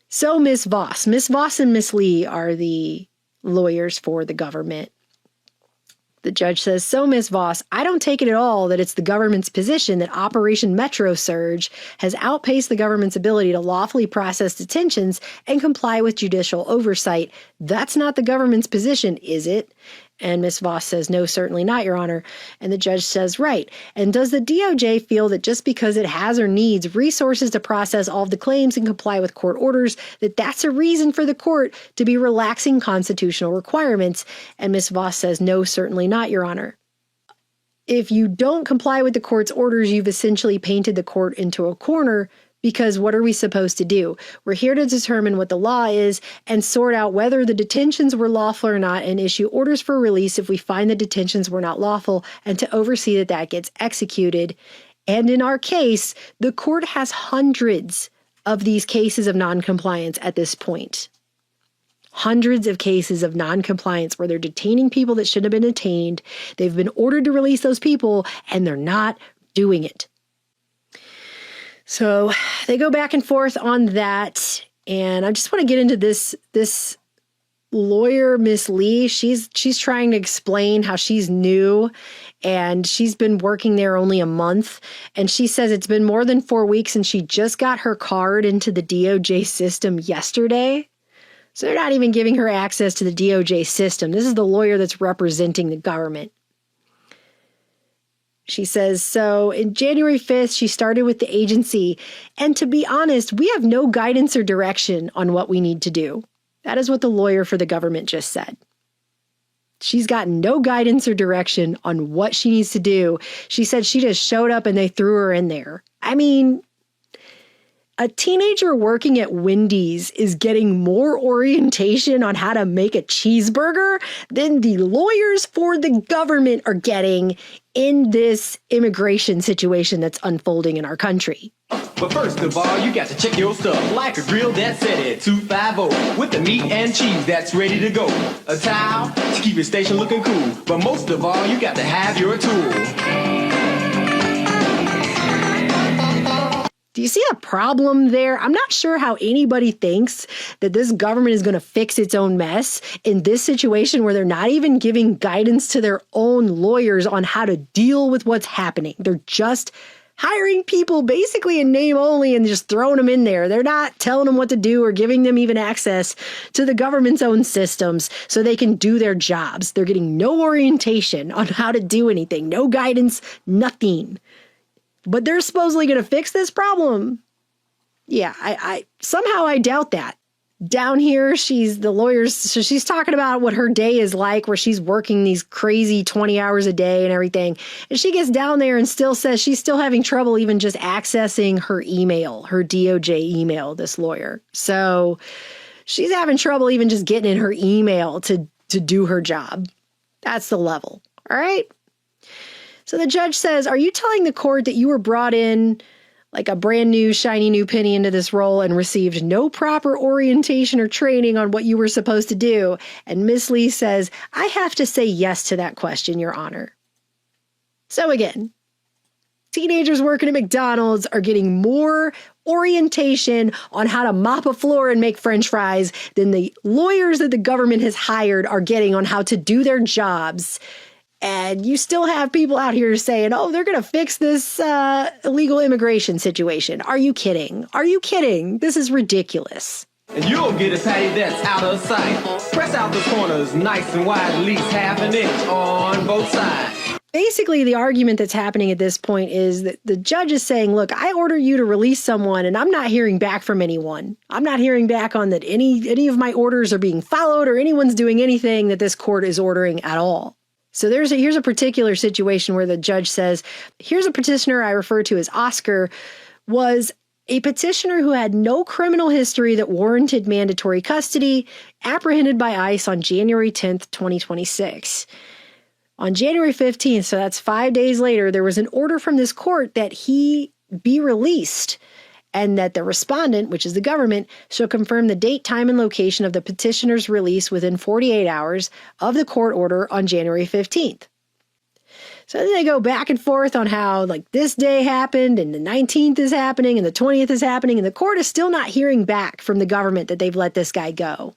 So Ms. Voss and Ms. Lee are the lawyers for the government. The judge says, so Ms. Voss, I don't take it at all that it's the government's position that Operation Metro Surge has outpaced the government's ability to lawfully process detentions and comply with judicial oversight. That's not the government's position, is it? And Ms. Voss says, no, certainly not, Your Honor. And the judge says, right. And does the DOJ feel that just because it has or needs resources to process all of the claims and comply with court orders, that that's a reason for the court to be relaxing constitutional requirements? And Ms. Voss says, no, certainly not, Your Honor. If you don't comply with the court's orders, you've essentially painted the court into a corner. Because what are we supposed to do? We're here to determine what the law is and sort out whether the detentions were lawful or not and issue orders for release if we find the detentions were not lawful and to oversee that that gets executed. And in our case, the court has hundreds of these cases of noncompliance at this point. Hundreds of cases of noncompliance where they're detaining people that should have been detained. They've been ordered to release those people and they're not doing it. So they go back and forth on that, and I just want to get into this lawyer, Miss Lee. She's trying to explain how she's new, and she's been working there only a month, and she says it's been more than 4 weeks, and she just got her card into the DOJ system yesterday. So they're not even giving her access to the DOJ system. This is the lawyer that's representing the government. She says, so in January 5th, she started with the agency. And to be honest, we have no guidance or direction on what we need to do. That is what the lawyer for the government just said. She's got no guidance or direction on what she needs to do. She said she just showed up and they threw her in there. I mean, a teenager working at Wendy's is getting more orientation on how to make a cheeseburger than the lawyers for the government are getting in this immigration situation that's unfolding in our country. But first of all, you got to check your stuff like a grill that's set at 250 with the meat and cheese that's ready to go. A towel to keep your station looking cool. But most of all, you got to have your tool. Do you see a problem there? I'm not sure how anybody thinks that this government is going to fix its own mess in this situation where they're not even giving guidance to their own lawyers on how to deal with what's happening. They're just hiring people basically in name only and just throwing them in there. They're not telling them what to do or giving them even access to the government's own systems so they can do their jobs. They're getting no orientation on how to do anything, no guidance, nothing. But they're supposedly going to fix this problem. Yeah, I somehow I doubt that. Down here, she's the lawyers, so she's talking about what her day is like, where she's working these crazy 20 hours a day and everything. And she gets down there and still says she's still having trouble even just accessing her email, her DOJ email, this lawyer. So she's having trouble even just getting in her email to do her job. That's the level. All right. So the judge says, are you telling the court that you were brought in like a brand new, shiny new penny into this role and received no proper orientation or training on what you were supposed to do? And Miss Lee says, I have to say yes to that question, Your Honor. So again, teenagers working at McDonald's are getting more orientation on how to mop a floor and make French fries than the lawyers that the government has hired are getting on how to do their jobs. And you still have people out here saying, oh, they're going to fix this illegal immigration situation. Are you kidding? Are you kidding? This is ridiculous. And you'll get a patty that's out of sight. Press out the corners nice and wide, at least half an inch on both sides. Basically, the argument that's happening at this point is that the judge is saying, look, I order you to release someone and I'm not hearing back from anyone. I'm not hearing back on that any of my orders are being followed or anyone's doing anything that this court is ordering at all. So here's a particular situation where the judge says, here's a petitioner I refer to as Oscar, was a petitioner who had no criminal history that warranted mandatory custody, apprehended by ICE on January 10th, 2026. On January 15th, so that's 5 days later, there was an order from this court that he be released and that the respondent, which is the government, shall confirm the date, time, and location of the petitioner's release within 48 hours of the court order on January 15th. So then they go back and forth on how, like, this day happened and the 19th is happening and the 20th is happening, and the court is still not hearing back from the government that they've let this guy go,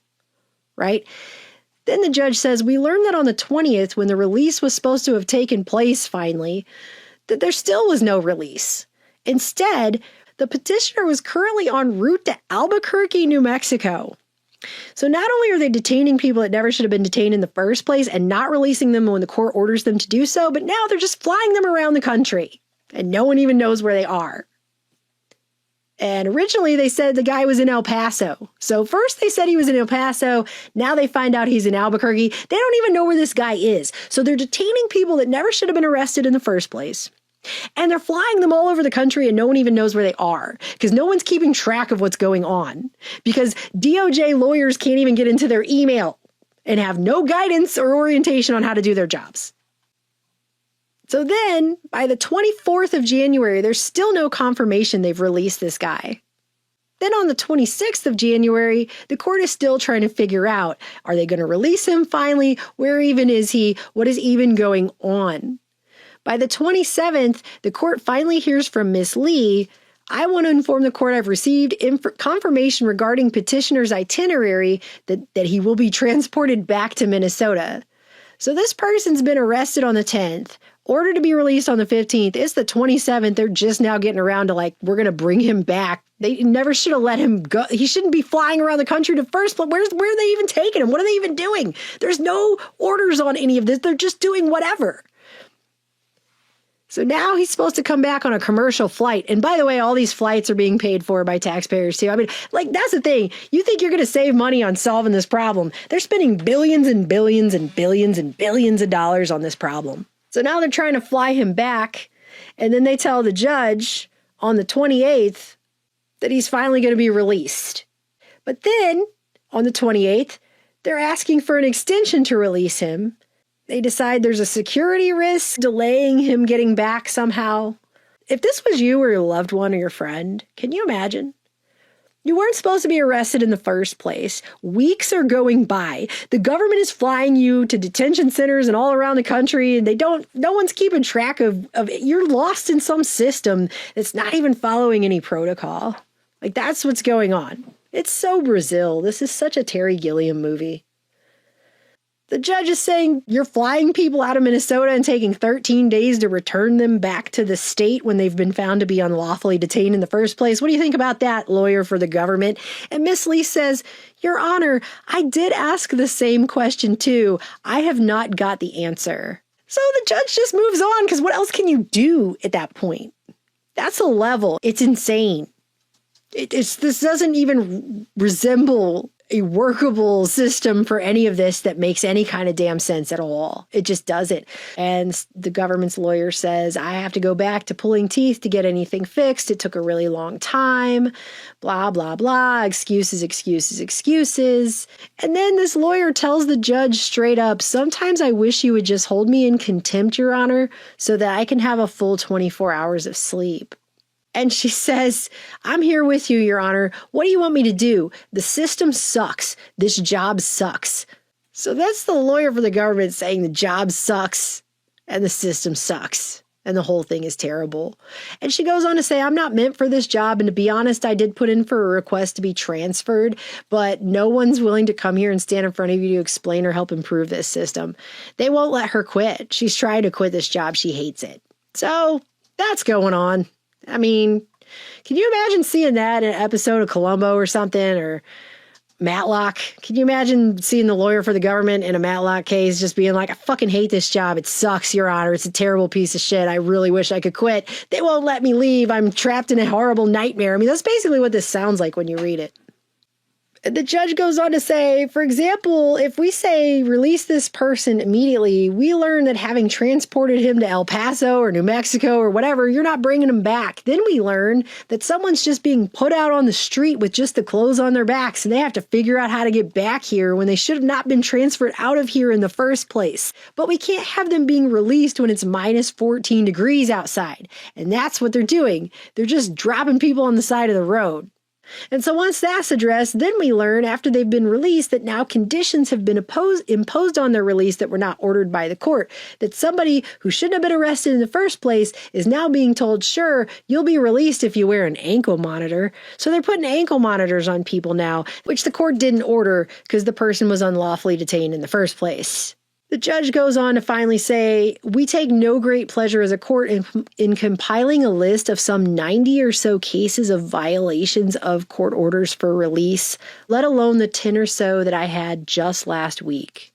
right? Then the judge says, we learned that on the 20th, when the release was supposed to have taken place finally, that there still was no release. Instead, the petitioner was currently en route to Albuquerque, New Mexico. So not only are they detaining people that never should have been detained in the first place and not releasing them when the court orders them to do so, but now they're just flying them around the country and no one even knows where they are. And originally they said the guy was in El Paso. So first they said he was in El Paso. Now they find out he's in Albuquerque. They don't even know where this guy is. So they're detaining people that never should have been arrested in the first place. And they're flying them all over the country and no one even knows where they are because no one's keeping track of what's going on because DOJ lawyers can't even get into their email and have no guidance or orientation on how to do their jobs. So then, by the 24th of January, there's still no confirmation they've released this guy. Then on the 26th of January, the court is still trying to figure out, are they going to release him finally? Where even is he? What is even going on? By the 27th, the court finally hears from Miss Lee, I want to inform the court I've received confirmation regarding petitioner's itinerary that he will be transported back to Minnesota. So this person's been arrested on the 10th. Ordered to be released on the 15th. It's the 27th. They're just now getting around to we're going to bring him back. They never should have let him go. He shouldn't be flying around the country to first. But where are they even taking him? What are they even doing? There's no orders on any of this. They're just doing whatever. So now he's supposed to come back on a commercial flight. And by the way, all these flights are being paid for by taxpayers too. I mean, that's the thing. You think you're going to save money on solving this problem. They're spending billions and billions and billions and billions of dollars on this problem. So now they're trying to fly him back, and then they tell the judge on the 28th that he's finally going to be released. But then, on the 28th, they're asking for an extension to release him. They decide there's a security risk delaying him getting back somehow. If this was you or your loved one or your friend, can you imagine? You weren't supposed to be arrested in the first place. Weeks are going by. The government is flying you to detention centers and all around the country, and no one's keeping track of it. You're lost in some system that's not even following any protocol. That's what's going on. It's so Brazil. This is such a Terry Gilliam movie. The judge is saying you're flying people out of Minnesota and taking 13 days to return them back to the state when they've been found to be unlawfully detained in the first place. What do you think about that, lawyer for the government? And Miss Lee says, Your Honor, I did ask the same question too. I have not got the answer. So the judge just moves on because what else can you do at that point? That's a level. It's insane. This doesn't even resemble a workable system for any of this that makes any kind of damn sense at all. It just doesn't. And the government's lawyer says, I have to go back to pulling teeth to get anything fixed. It took a really long time. Blah, blah, blah. Excuses, excuses, excuses. And then this lawyer tells the judge straight up, sometimes I wish you would just hold me in contempt, Your Honor, so that I can have a full 24 hours of sleep. And she says, I'm here with you, Your Honor. What do you want me to do? The system sucks. This job sucks. So that's the lawyer for the government saying the job sucks and the system sucks. And the whole thing is terrible. And she goes on to say, I'm not meant for this job. And to be honest, I did put in for a request to be transferred, but no one's willing to come here and stand in front of you to explain or help improve this system. They won't let her quit. She's trying to quit this job. She hates it. So that's going on. I mean, can you imagine seeing that in an episode of Columbo or something, or Matlock? Can you imagine seeing the lawyer for the government in a Matlock case just being like, I fucking hate this job. It sucks, Your Honor. It's a terrible piece of shit. I really wish I could quit. They won't let me leave. I'm trapped in a horrible nightmare. I mean, that's basically what this sounds like when you read it. The judge goes on to say, for example, if we say release this person immediately, we learn that having transported him to El Paso or New Mexico or whatever, you're not bringing him back. Then we learn that someone's just being put out on the street with just the clothes on their backs, and they have to figure out how to get back here when they should have not been transferred out of here in the first place. But we can't have them being released when it's minus 14 degrees outside. And that's what they're doing. They're just dropping people on the side of the road. And so once that's addressed, then we learn after they've been released that now conditions have been imposed on their release that were not ordered by the court. That somebody who shouldn't have been arrested in the first place is now being told, sure, you'll be released if you wear an ankle monitor. So they're putting ankle monitors on people now, which the court didn't order because the person was unlawfully detained in the first place. The judge goes on to finally say, we take no great pleasure as a court in compiling a list of some 90 or so cases of violations of court orders for release, let alone the 10 or so that I had just last week.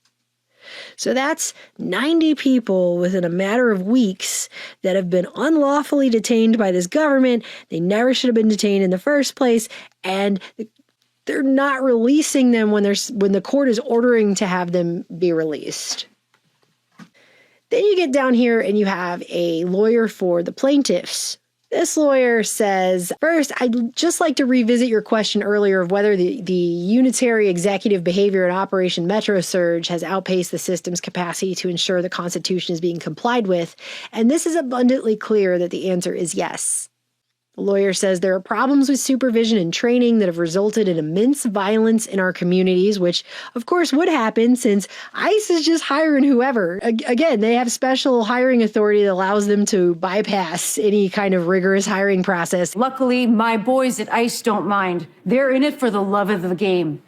So that's 90 people within a matter of weeks that have been unlawfully detained by this government. They never should have been detained in the first place, and they're not releasing them when the court is ordering to have them be released. Then you get down here and you have a lawyer for the plaintiffs. This lawyer says, first, I'd just like to revisit your question earlier of whether the unitary executive behavior in Operation Metro Surge has outpaced the system's capacity to ensure the Constitution is being complied with. And this is abundantly clear that the answer is yes. The lawyer says there are problems with supervision and training that have resulted in immense violence in our communities, which of course would happen since ICE is just hiring whoever. Again, they have special hiring authority that allows them to bypass any kind of rigorous hiring process. Luckily, my boys at ICE don't mind. They're in it for the love of the game.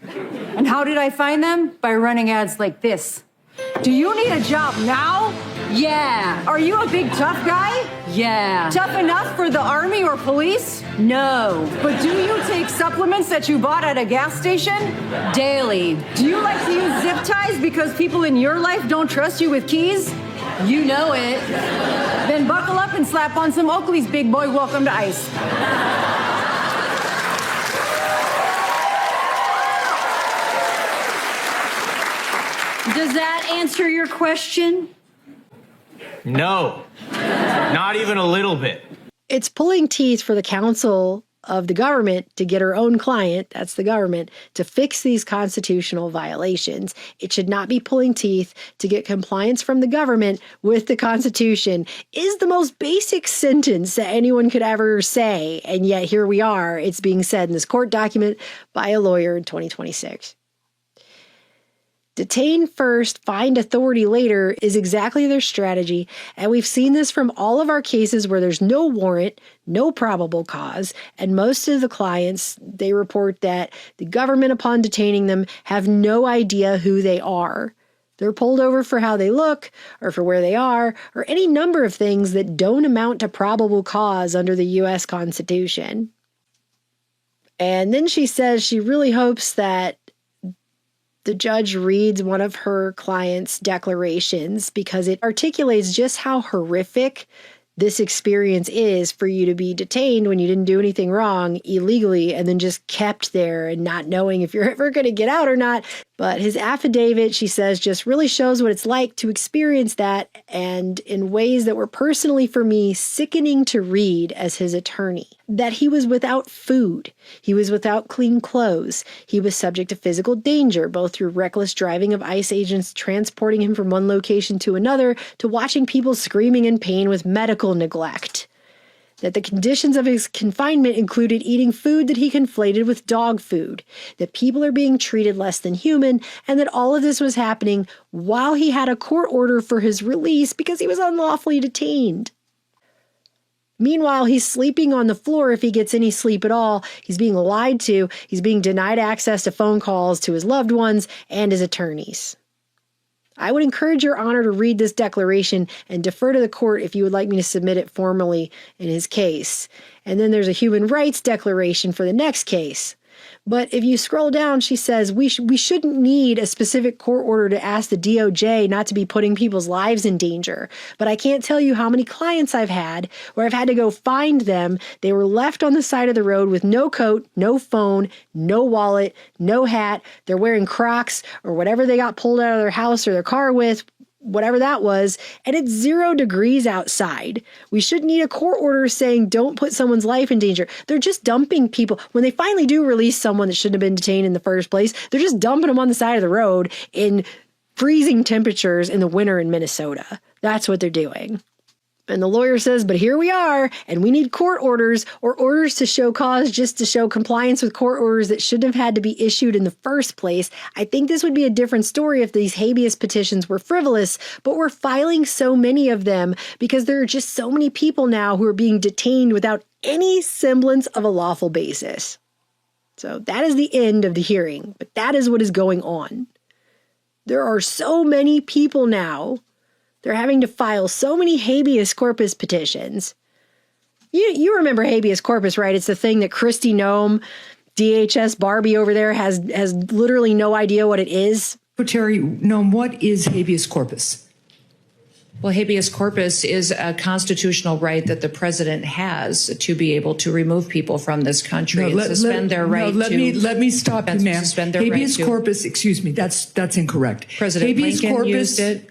And how did I find them? By running ads like this. Do you need a job now? Yeah. Are you a big tough guy? Yeah. Tough enough for the army or police? No. But do you take supplements that you bought at a gas station? Daily. Do you like to use zip ties because people in your life don't trust you with keys? You know it. Then buckle up and slap on some Oakley's, big boy. Welcome to ICE. Does that answer your question? No, not even a little bit. It's pulling teeth for the counsel of the government to get her own client, that's the government, to fix these constitutional violations. It should not be pulling teeth to get compliance from the government with the Constitution, is the most basic sentence that anyone could ever say. And yet here we are. It's being said in this court document by a lawyer in 2026. Detain first, find authority later is exactly their strategy, and we've seen this from all of our cases where there's no warrant, no probable cause, and most of the clients, they report that the government, upon detaining them, have no idea who they are. They're pulled over for how they look, or for where they are, or any number of things that don't amount to probable cause under the U.S. Constitution. And then she says she really hopes that the judge reads one of her client's declarations because it articulates just how horrific this experience is for you to be detained when you didn't do anything wrong illegally and then just kept there and not knowing if you're ever going to get out or not. But his affidavit, she says, just really shows what it's like to experience that, and in ways that were personally for me sickening to read as his attorney. That he was without food, he was without clean clothes, he was subject to physical danger, both through reckless driving of ICE agents transporting him from one location to another, to watching people screaming in pain with medical neglect. That the conditions of his confinement included eating food that he conflated with dog food, that people are being treated less than human, and that all of this was happening while he had a court order for his release because he was unlawfully detained. Meanwhile, he's sleeping on the floor if he gets any sleep at all. He's being lied to. He's being denied access to phone calls to his loved ones and his attorneys. I would encourage Your Honor to read this declaration and defer to the court if you would like me to submit it formally in his case. And then there's a human rights declaration for the next case. But if you scroll down, she says we shouldn't need a specific court order to ask the DOJ not to be putting people's lives in danger. But I can't tell you how many clients I've had where I've had to go find them. They were left on the side of the road with no coat, no phone, no wallet, no hat. They're wearing Crocs or whatever they got pulled out of their house or their car with, whatever that was, and it's 0 degrees outside. We shouldn't need a court order saying don't put someone's life in danger. They're just dumping people. When they finally do release someone that shouldn't have been detained in the first place, they're just dumping them on the side of the road in freezing temperatures in the winter in Minnesota. That's what they're doing. And the lawyer says, but here we are, and we need court orders or orders to show cause just to show compliance with court orders that shouldn't have had to be issued in the first place. I think this would be a different story if these habeas petitions were frivolous, but we're filing so many of them because there are just so many people now who are being detained without any semblance of a lawful basis. So that is the end of the hearing, but that is what is going on. There are so many people now. They're having to file so many habeas corpus petitions. You remember habeas corpus, right? It's the thing that Kristi Noem, DHS Barbie over there, has literally no idea what it is. Secretary Noem, what is habeas corpus? Well, habeas corpus is a constitutional right that the president has to be able to remove people from this country and suspend their right to. Let me stop you, ma'am. Suspend their habeas right corpus, excuse me, that's incorrect. President habeas Lincoln corpus, used it.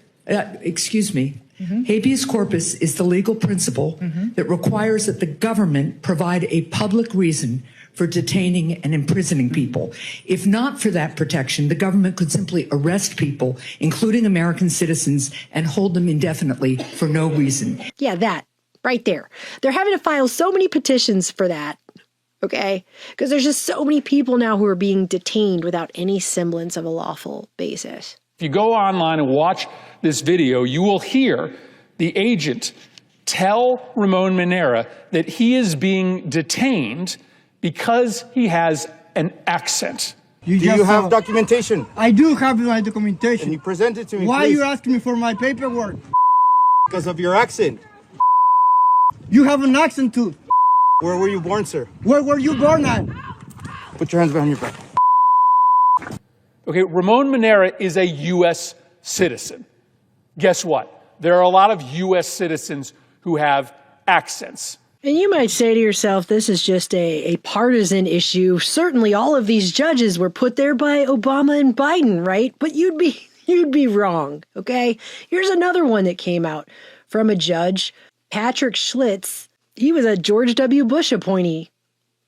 Excuse me. Habeas corpus is the legal principle that requires that the government provide a public reason for detaining and imprisoning people. If not for that protection, the government could simply arrest people, including American citizens, and hold them indefinitely for no reason. Yeah, that right there. They're having to file so many petitions for that. Okay? Because there's just so many people now who are being detained without any semblance of a lawful basis. If you go online and watch this video, you will hear the agent tell Ramon Minera that he is being detained because he has an accent. Do you have documentation? I do have my documentation. Can you present it to me, Why please? are you asking me for my paperwork? Because of your accent. You have an accent too. Where were you born, sir? Where were you born at? Put your hands behind your back. Okay, Ramon Minera is a U.S. citizen. Guess what? There are a lot of U.S. citizens who have accents. And you might say to yourself, this is just a partisan issue. Certainly all of these judges were put there by Obama and Biden, right? But you'd be wrong, okay? Here's another one that came out from a judge, Patrick Schlitz. He was a George W. Bush appointee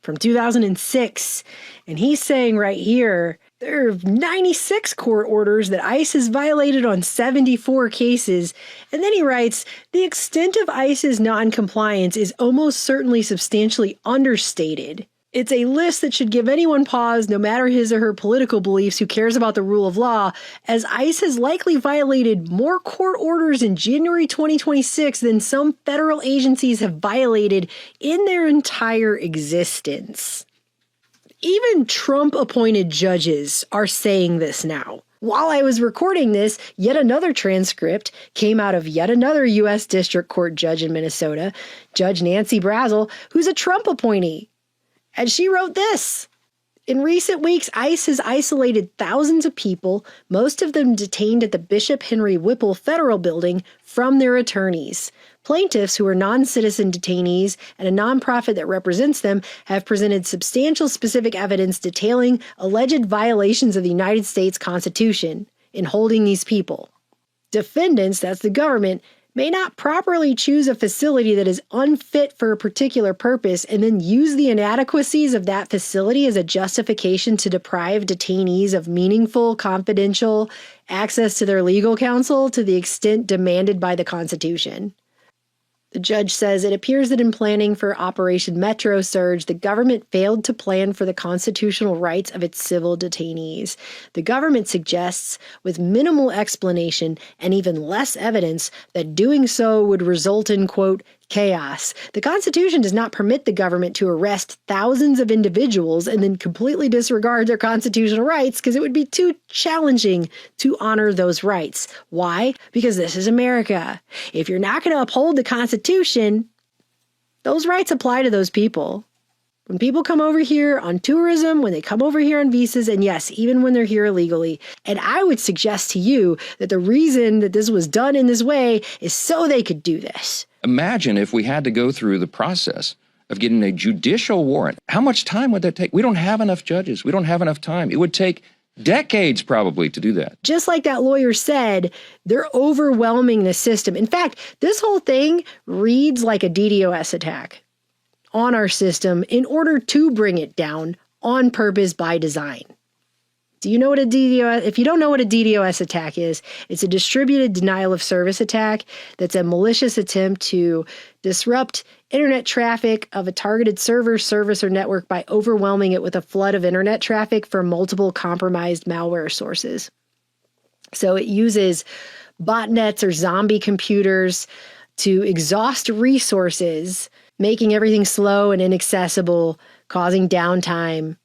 from 2006. And he's saying right here, there are 96 court orders that ICE has violated on 74 cases. And then he writes, the extent of ICE's noncompliance is almost certainly substantially understated. It's a list that should give anyone pause, no matter his or her political beliefs, who cares about the rule of law, as ICE has likely violated more court orders in January 2026 than some federal agencies have violated in their entire existence. Even Trump-appointed judges are saying this now. While I was recording this, yet another transcript came out of yet another U.S. District Court judge in Minnesota, Judge Nancy Brazel, who's a Trump appointee. And she wrote this. In recent weeks, ICE has isolated thousands of people, most of them detained at the Bishop Henry Whipple Federal Building, from their attorneys. Plaintiffs, who are non-citizen detainees, and a nonprofit that represents them, have presented substantial specific evidence detailing alleged violations of the United States Constitution in holding these people. Defendants, that's the government, may not properly choose a facility that is unfit for a particular purpose and then use the inadequacies of that facility as a justification to deprive detainees of meaningful, confidential access to their legal counsel to the extent demanded by the Constitution. The judge says it appears that in planning for Operation Metro Surge, the government failed to plan for the constitutional rights of its civil detainees. The government suggests, with minimal explanation and even less evidence, that doing so would result in, quote, chaos. The Constitution does not permit the government to arrest thousands of individuals and then completely disregard their constitutional rights because it would be too challenging to honor those rights. Why? Because this is America. If you're not going to uphold the Constitution, those rights apply to those people. When people come over here on tourism, when they come over here on visas, and yes, even when they're here illegally. And I would suggest to you that the reason that this was done in this way is so they could do this. Imagine if we had to go through the process of getting a judicial warrant. How much time would that take? We don't have enough judges. We don't have enough time. It would take decades probably to do that. Just like that lawyer said, they're overwhelming the system. In fact, this whole thing reads like a DDoS attack on our system in order to bring it down on purpose by design. Do you know what a DDoS? If you don't know what a DDoS attack is, it's a distributed denial of service attack that's a malicious attempt to disrupt internet traffic of a targeted server, service, or network by overwhelming it with a flood of internet traffic from multiple compromised malware sources. So it uses botnets or zombie computers to exhaust resources, making everything slow and inaccessible, causing downtime,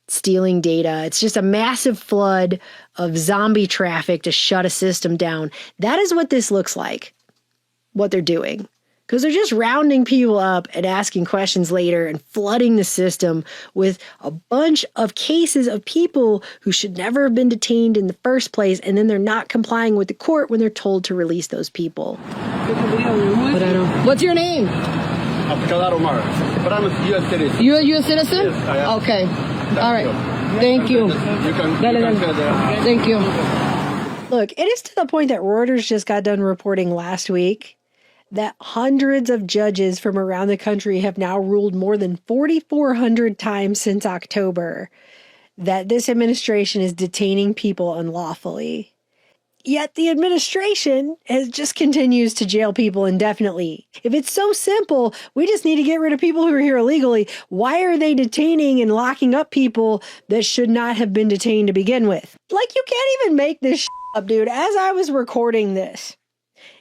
stealing data. It's just a massive flood of zombie traffic to shut a system down. That is what this looks like, what they're doing. Because they're just rounding people up and asking questions later and flooding the system with a bunch of cases of people who should never have been detained in the first place, and then they're not complying with the court when they're told to release those people. What's your name? Omar, but I'm a U.S. citizen. You're a U.S. citizen? Yes, I am. Okay. All right. Thank you. Thank you. Look, it is to the point that Reuters just got done reporting last week that hundreds of judges from around the country have now ruled more than 4,400 times since October that this administration is detaining people unlawfully. Yet the administration just continues to jail people indefinitely. If it's so simple, we just need to get rid of people who are here illegally. Why are they detaining and locking up people that should not have been detained to begin with? Like, you can't even make this up, dude. As I was recording this,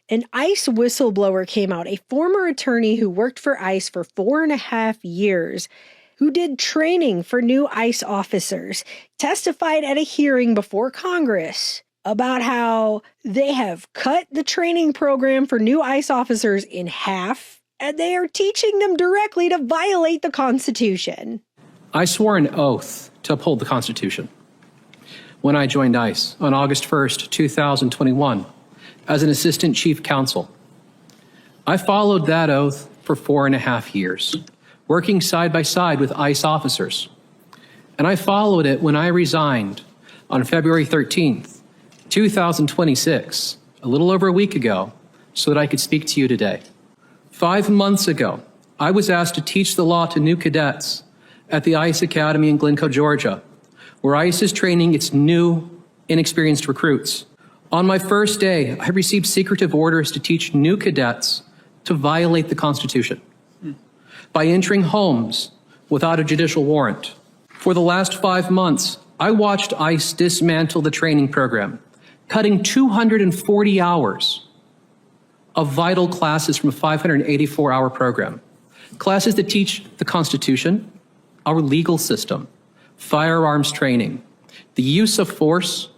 an ICE whistleblower came out, a former attorney who worked for ICE for 4.5 years, who did training for new ICE officers, testified at a hearing before Congress about how they have cut the training program for new ICE officers in half, and they are teaching them directly to violate the Constitution. I swore an oath to uphold the Constitution when I joined ICE on August 1st, 2021, as an assistant chief counsel. I followed that oath for 4.5 years, working side by side with ICE officers. And I followed it when I resigned on February 13th, 2026, a little over a week ago, so that I could speak to you today. 5 months ago, I was asked to teach the law to new cadets at the ICE Academy in Glencoe, Georgia, where ICE is training its new, inexperienced recruits. On my first day, I received secretive orders to teach new cadets to violate the Constitution by entering homes without a judicial warrant. For the last 5 months, I watched ICE dismantle the training program, cutting 240 hours of vital classes from a 584-hour program. Classes that teach the Constitution, our legal system, firearms training, the use of force,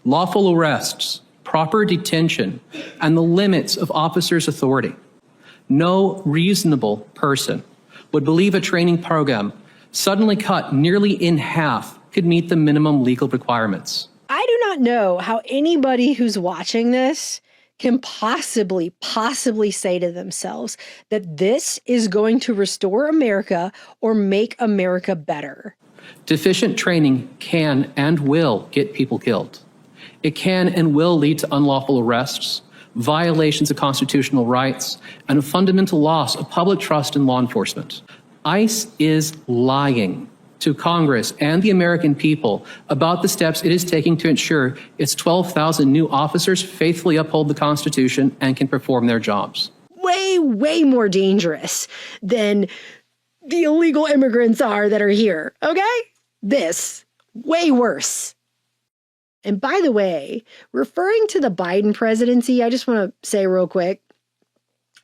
lawful arrests, proper detention, and the limits of officers' authority. No reasonable person would believe a training program suddenly cut nearly in half could meet the minimum legal requirements. I do not know how anybody who's watching this can possibly say to themselves that this is going to restore America or make America better. Deficient training can and will get people killed. It can and will lead to unlawful arrests, violations of constitutional rights, and a fundamental loss of public trust in law enforcement. ICE is lying to Congress and the American people about the steps it is taking to ensure its 12,000 new officers faithfully uphold the Constitution and can perform their jobs. Way, way more dangerous than the illegal immigrants are that are here, okay? This, way worse. And by the way, referring to the Biden presidency, I just want to say real quick,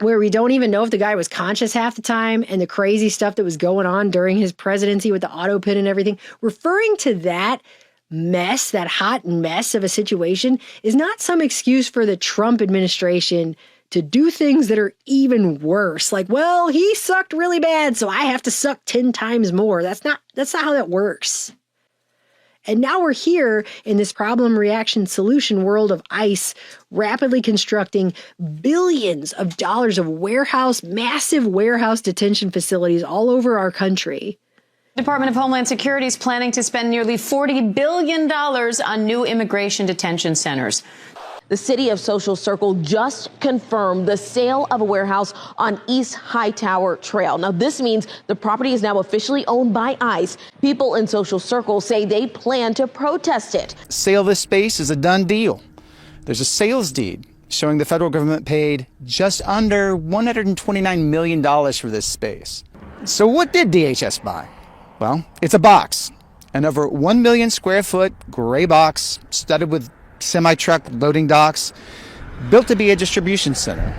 where we don't even know if the guy was conscious half the time, and the crazy stuff that was going on during his presidency with the auto pin and everything. Referring to that mess, that hot mess of a situation, is not some excuse for the Trump administration to do things that are even worse. Like, well, he sucked really bad, so I have to suck 10 times more. That's not how that works. And now we're here in this problem, reaction, solution world of ICE rapidly constructing billions of dollars of massive warehouse detention facilities all over our country. Department of Homeland Security is planning to spend nearly $40 billion on new immigration detention centers. The city of Social Circle just confirmed the sale of a warehouse on East Hightower Trail. Now, this means the property is now officially owned by ICE. People in Social Circle say they plan to protest it. Sale of this space is a done deal. There's a sales deed showing the federal government paid just under $129 million for this space. So what did DHS buy? Well, it's a box, an over 1 million square foot gray box studded with semi-truck loading docks, built to be a distribution center.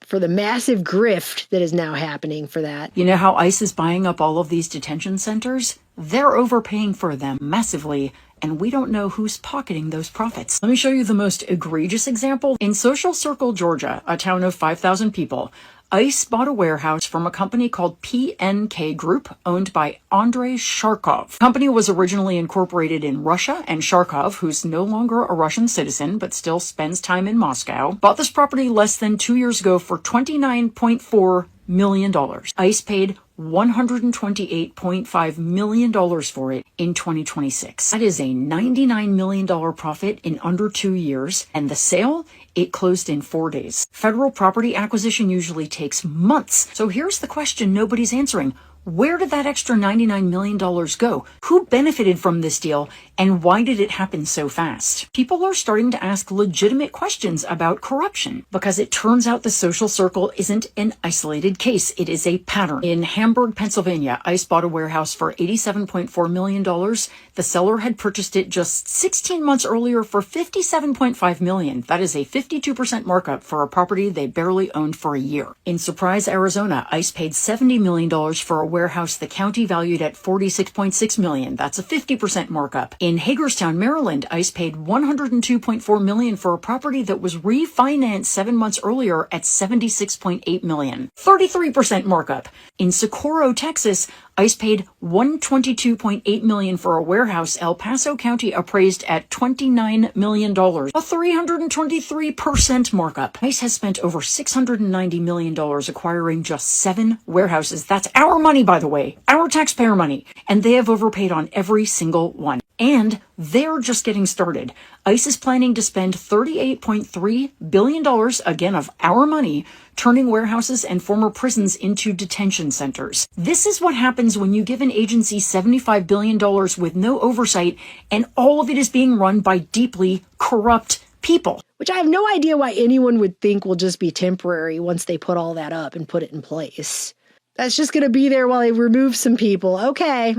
For the massive grift that is now happening for that. You know how ICE is buying up all of these detention centers? They're overpaying for them massively, and we don't know who's pocketing those profits. Let me show you the most egregious example. In Social Circle, Georgia, a town of 5,000 people, ICE bought a warehouse from a company called PNK Group, owned by Andrei Sharkov. The company was originally incorporated in Russia, and Sharkov, who's no longer a Russian citizen but still spends time in Moscow, bought this property less than 2 years ago for $29.4 million. ICE paid $128.5 million for it in 2026. That is a $99 million profit in under 2 years, and the sale, it closed in 4 days. Federal property acquisition usually takes months. So here's the question nobody's answering. Where did that extra $99 million go? Who benefited from this deal, and why did it happen so fast? People are starting to ask legitimate questions about corruption, because it turns out the Social Circle isn't an isolated case. It is a pattern. In Hamburg, Pennsylvania, ICE bought a warehouse for $87.4 million. The seller had purchased it just 16 months earlier for $57.5 million. That is a 52% markup for a property they barely owned for a year. In Surprise, Arizona, ICE paid $70 million for a warehouse the county valued at $46.6 million. That's a 50% markup. In Hagerstown, Maryland, ICE paid $102.4 million for a property that was refinanced 7 months earlier at $76.8 million. 33% markup. In Socorro, Texas, ICE paid $122.8 million for a warehouse El Paso County appraised at $29 million, a 323% markup. ICE has spent over $690 million acquiring just 7 warehouses. That's our money, by the way, our taxpayer money, and they have overpaid on every single one. And they're just getting started. ICE is planning to spend $38.3 billion, again of our money, turning warehouses and former prisons into detention centers. This is what happens when you give an agency $75 billion with no oversight, and all of it is being run by deeply corrupt people. Which I have no idea why anyone would think will just be temporary once they put all that up and put it in place. That's just going to be there while they remove some people. Okay,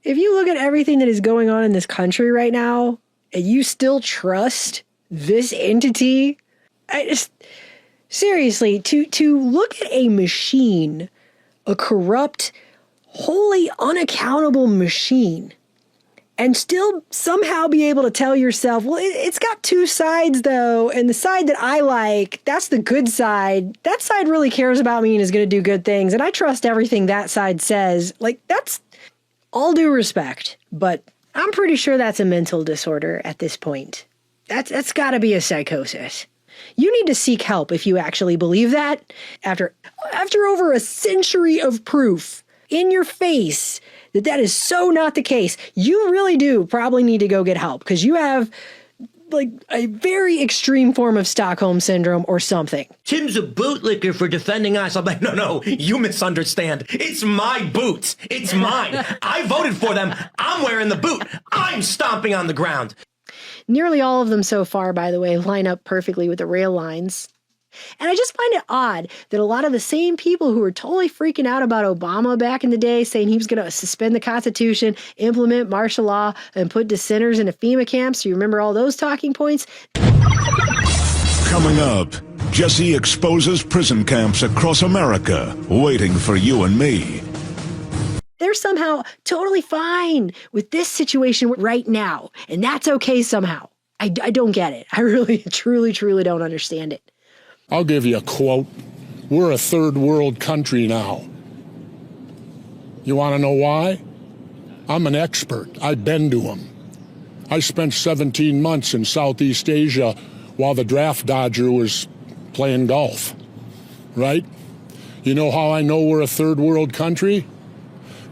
If you look at everything that is going on in this country right now, and you still trust this entity, seriously, to look at a machine, a corrupt, wholly unaccountable machine, and still somehow be able to tell yourself, well, it's got 2 sides though, and the side that I like, that's the good side. That side really cares about me and is going to do good things, and I trust everything that side says. Like, that's all due respect, but I'm pretty sure that's a mental disorder at this point. That's got to be a psychosis. You need to seek help if you actually believe that. After over a century of proof in your face that is so not the case, you really do probably need to go get help, because you have like a very extreme form of Stockholm syndrome or something. Tim's a bootlicker for defending us. I'm like, no, you misunderstand. It's my boots. It's mine. I voted for them. I'm wearing the boot. I'm stomping on the ground. Nearly all of them so far, by the way, line up perfectly with the rail lines. And I just find it odd that a lot of the same people who were totally freaking out about Obama back in the day, saying he was going to suspend the Constitution, implement martial law, and put dissenters into FEMA camps. You remember all those talking points? Coming up, Jesse exposes prison camps across America, waiting for you and me. They're somehow totally fine with this situation right now, and that's okay somehow. I don't get it. I really, truly don't understand it. I'll give you a quote. We're a third world country now. You want to know why? I'm an expert. I've been to them. I spent 17 months in Southeast Asia while the draft dodger was playing golf, right? You know how I know we're a third world country?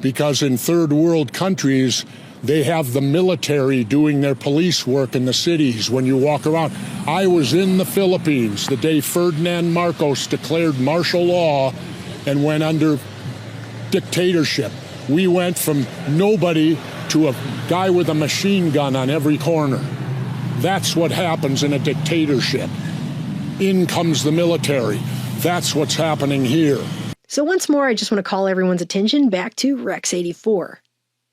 Because in third world countries, they have the military doing their police work in the cities when you walk around. I was in the Philippines the day Ferdinand Marcos declared martial law and went under dictatorship. We went from nobody to a guy with a machine gun on every corner. That's what happens in a dictatorship. In comes the military. That's what's happening here. So once more, I just want to call everyone's attention back to Rex 84.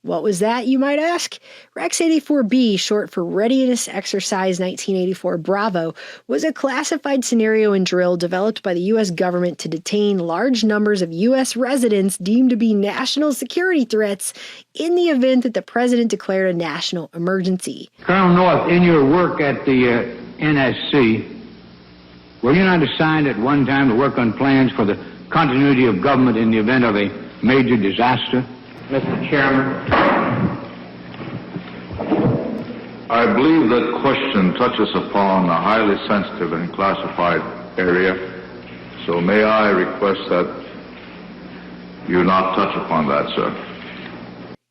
What was that, you might ask? Rex 84B, short for Readiness Exercise 1984 Bravo, was a classified scenario and drill developed by the U.S. government to detain large numbers of U.S. residents deemed to be national security threats in the event that the president declared a national emergency. Colonel North, in your work at the NSC, were you not assigned at one time to work on plans for the continuity of government in the event of a major disaster? Mr. Chairman. I believe that question touches upon a highly sensitive and classified area, so may I request that you not touch upon that, sir.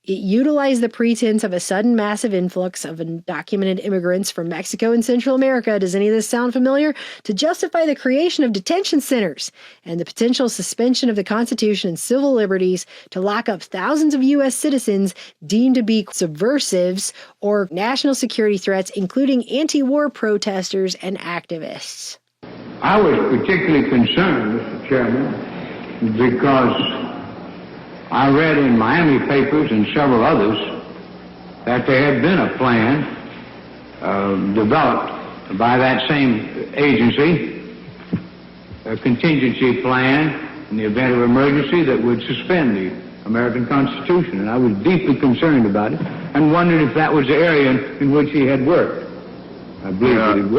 It utilized the pretense of a sudden massive influx of undocumented immigrants from Mexico and Central America, does any of this sound familiar, to justify the creation of detention centers and the potential suspension of the Constitution and civil liberties to lock up thousands of U.S. citizens deemed to be subversives or national security threats, including anti-war protesters and activists. I was particularly concerned, Mr. Chairman, because I read in Miami papers and several others that there had been a plan developed by that same agency, a contingency plan in the event of emergency that would suspend the American Constitution. And I was deeply concerned about it and wondered if that was the area in which he had worked. I believe that it was,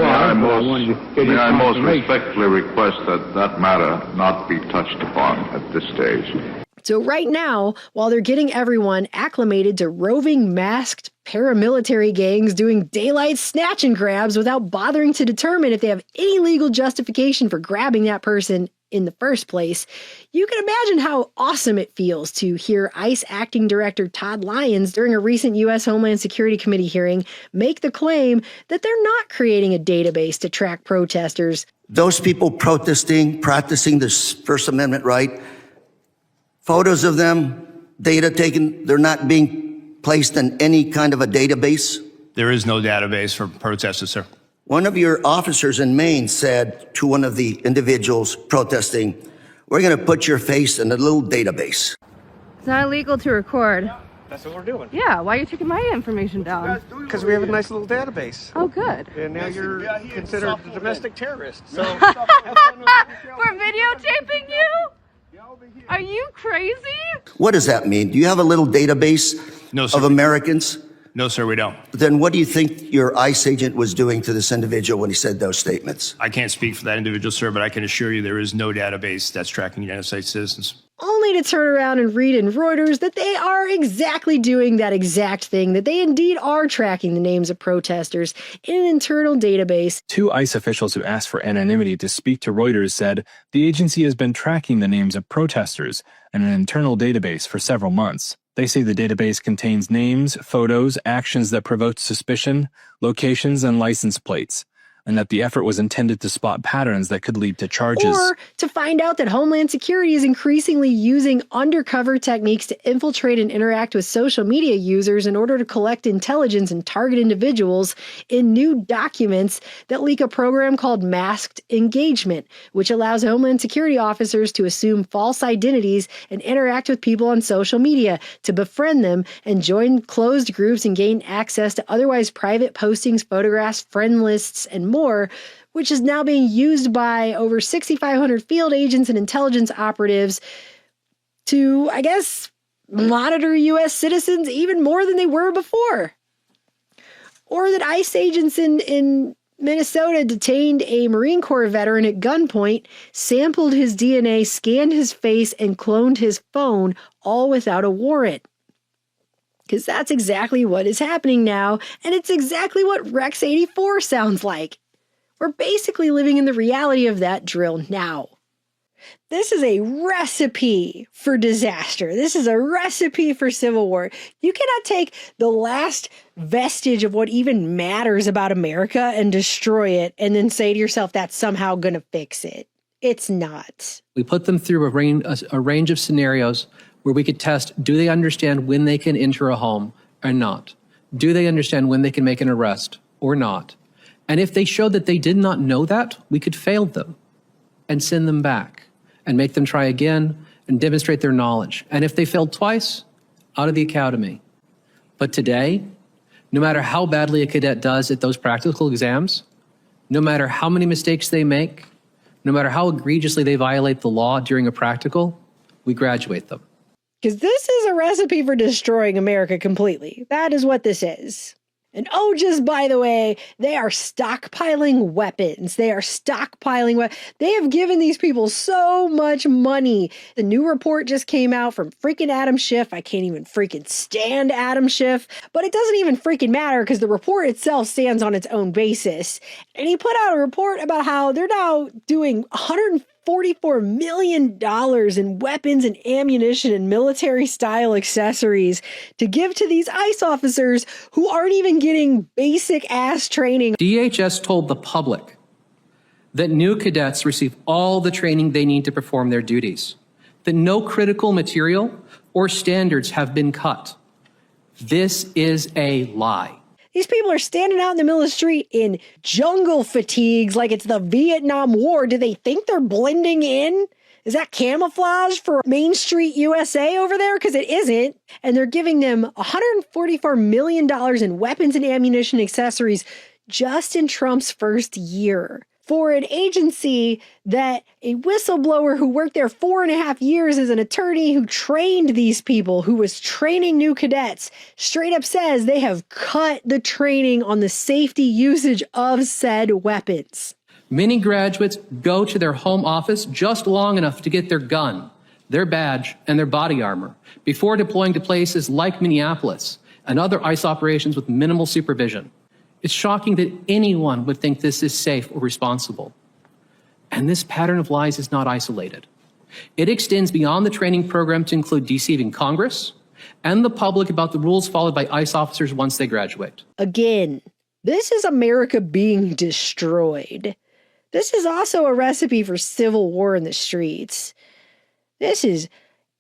May I most respectfully request that that matter not be touched upon at this stage. So right now, while they're getting everyone acclimated to roving masked paramilitary gangs doing daylight snatch and grabs without bothering to determine if they have any legal justification for grabbing that person in the first place, you can imagine how awesome it feels to hear ICE Acting Director Todd Lyons during a recent U.S. Homeland Security Committee hearing make the claim that they're not creating a database to track protesters. Those people practicing this First Amendment right, photos of them, data taken, they're not being placed in any kind of a database? There is no database for protesters, sir. One of your officers in Maine said to one of the individuals protesting, "We're going to put your face in a little database." It's not illegal to record. That's what we're doing. Yeah, why are you taking my information down? Because we have a nice little database. Oh, good. And now you're considered a domestic terrorist. So We're videotaping you? Are you crazy? What does that mean? Do you have a little database of Americans? No, sir, we don't. Then what do you think your ICE agent was doing to this individual when he said those statements? I can't speak for that individual, sir, but I can assure you there is no database that's tracking United States citizens. Only to turn around and read in Reuters that they are exactly doing that exact thing, that they indeed are tracking the names of protesters in an internal database. Two ICE officials who asked for anonymity to speak to Reuters said the agency has been tracking the names of protesters in an internal database for several months. They say the database contains names, photos, actions that provoke suspicion, locations, and license plates, and that the effort was intended to spot patterns that could lead to charges. Or to find out that Homeland Security is increasingly using undercover techniques to infiltrate and interact with social media users in order to collect intelligence and target individuals in new documents that leak a program called Masked Engagement, which allows Homeland Security officers to assume false identities and interact with people on social media, to befriend them and join closed groups and gain access to otherwise private postings, photographs, friend lists, and more, which is now being used by over 6,500 field agents and intelligence operatives to, I guess, monitor U.S. citizens even more than they were before. Or that ICE agents in Minnesota detained a Marine Corps veteran at gunpoint, sampled his DNA, scanned his face, and cloned his phone, all without a warrant. Because that's exactly what is happening now, and it's exactly what Rex 84 sounds like. We're basically living in the reality of that drill now. This is a recipe for disaster. This is a recipe for civil war. You cannot take the last vestige of what even matters about America and destroy it and then say to yourself that's somehow going to fix it. It's not. We put them through a range of scenarios where we could test, do they understand when they can enter a home or not? Do they understand when they can make an arrest or not? And if they showed that they did not know that, we could fail them and send them back and make them try again and demonstrate their knowledge. And if they failed twice, out of the academy. But today, no matter how badly a cadet does at those practical exams, no matter how many mistakes they make, no matter how egregiously they violate the law during a practical, we graduate them. Because this is a recipe for destroying America completely. That is what this is. And oh, just by the way, they are stockpiling weapons. They have given these people so much money. The new report just came out from freaking Adam Schiff. I can't even freaking stand Adam Schiff. But it doesn't even freaking matter because the report itself stands on its own basis. And he put out a report about how they're now doing $144 million in weapons and ammunition and military-style accessories to give to these ICE officers who aren't even getting basic-ass training. DHS told the public that new cadets receive all the training they need to perform their duties, that no critical material or standards have been cut. This is a lie. These people are standing out in the middle of the street in jungle fatigues like it's the Vietnam War. Do they think they're blending in? Is that camouflage for Main Street USA over there? Because it isn't. And they're giving them $144 million in weapons and ammunition accessories just in Trump's first year. For an agency that a whistleblower who worked there 4.5 years as an attorney who trained these people, who was training new cadets, straight up says they have cut the training on the safety usage of said weapons. Many graduates go to their home office just long enough to get their gun, their badge, and their body armor before deploying to places like Minneapolis and other ICE operations with minimal supervision. It's shocking that anyone would think this is safe or responsible. And this pattern of lies is not isolated. It extends beyond the training program to include deceiving Congress and the public about the rules followed by ICE officers once they graduate. Again, this is America being destroyed. This is also a recipe for civil war in the streets. This is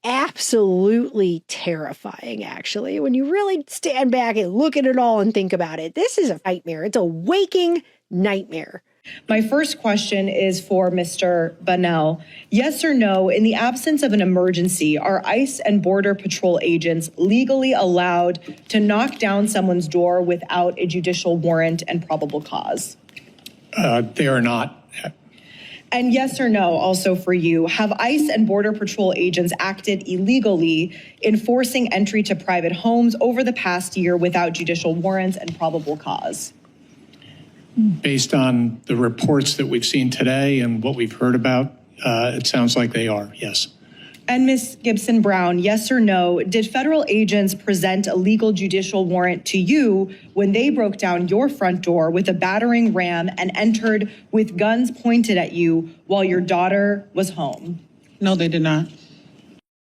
absolutely terrifying, actually, when you really stand back and look at it all and think about it. This is a nightmare. It's a waking nightmare. My first question is for Mr. Bunnell. Yes or no, in the absence of an emergency, are ICE and Border Patrol agents legally allowed to knock down someone's door without a judicial warrant and probable cause? They are not. And yes or no, also for you, have ICE and Border Patrol agents acted illegally in forcing entry to private homes over the past year without judicial warrants and probable cause? Based on the reports that we've seen today and what we've heard about, it sounds like they are, yes. And Ms. Gibson-Brown, yes or no, did federal agents present a legal judicial warrant to you when they broke down your front door with a battering ram and entered with guns pointed at you while your daughter was home? No, they did not.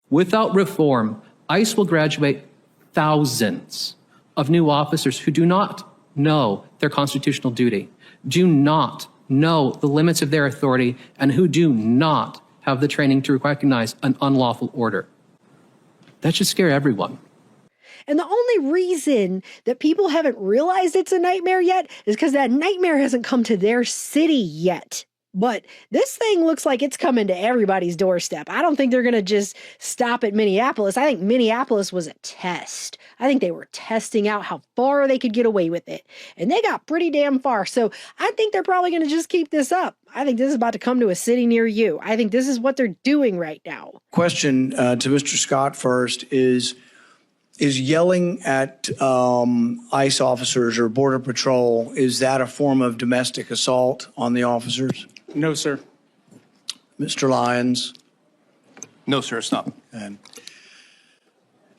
Without reform, ICE will graduate thousands of new officers who do not know their constitutional duty, do not know the limits of their authority, and who do not have the training to recognize an unlawful order. That should scare everyone. And the only reason that people haven't realized it's a nightmare yet is because that nightmare hasn't come to their city yet. But this thing looks like it's coming to everybody's doorstep. I don't think they're going to just stop at Minneapolis. I think Minneapolis was a test. I think they were testing out how far they could get away with it. And they got pretty damn far. So I think they're probably going to just keep this up. I think this is about to come to a city near you. I think this is what they're doing right now. Question to Mr. Scott first is yelling at ICE officers or Border Patrol, is that a form of domestic assault on the officers? No, sir. Mr. Lyons? No, sir, stop. And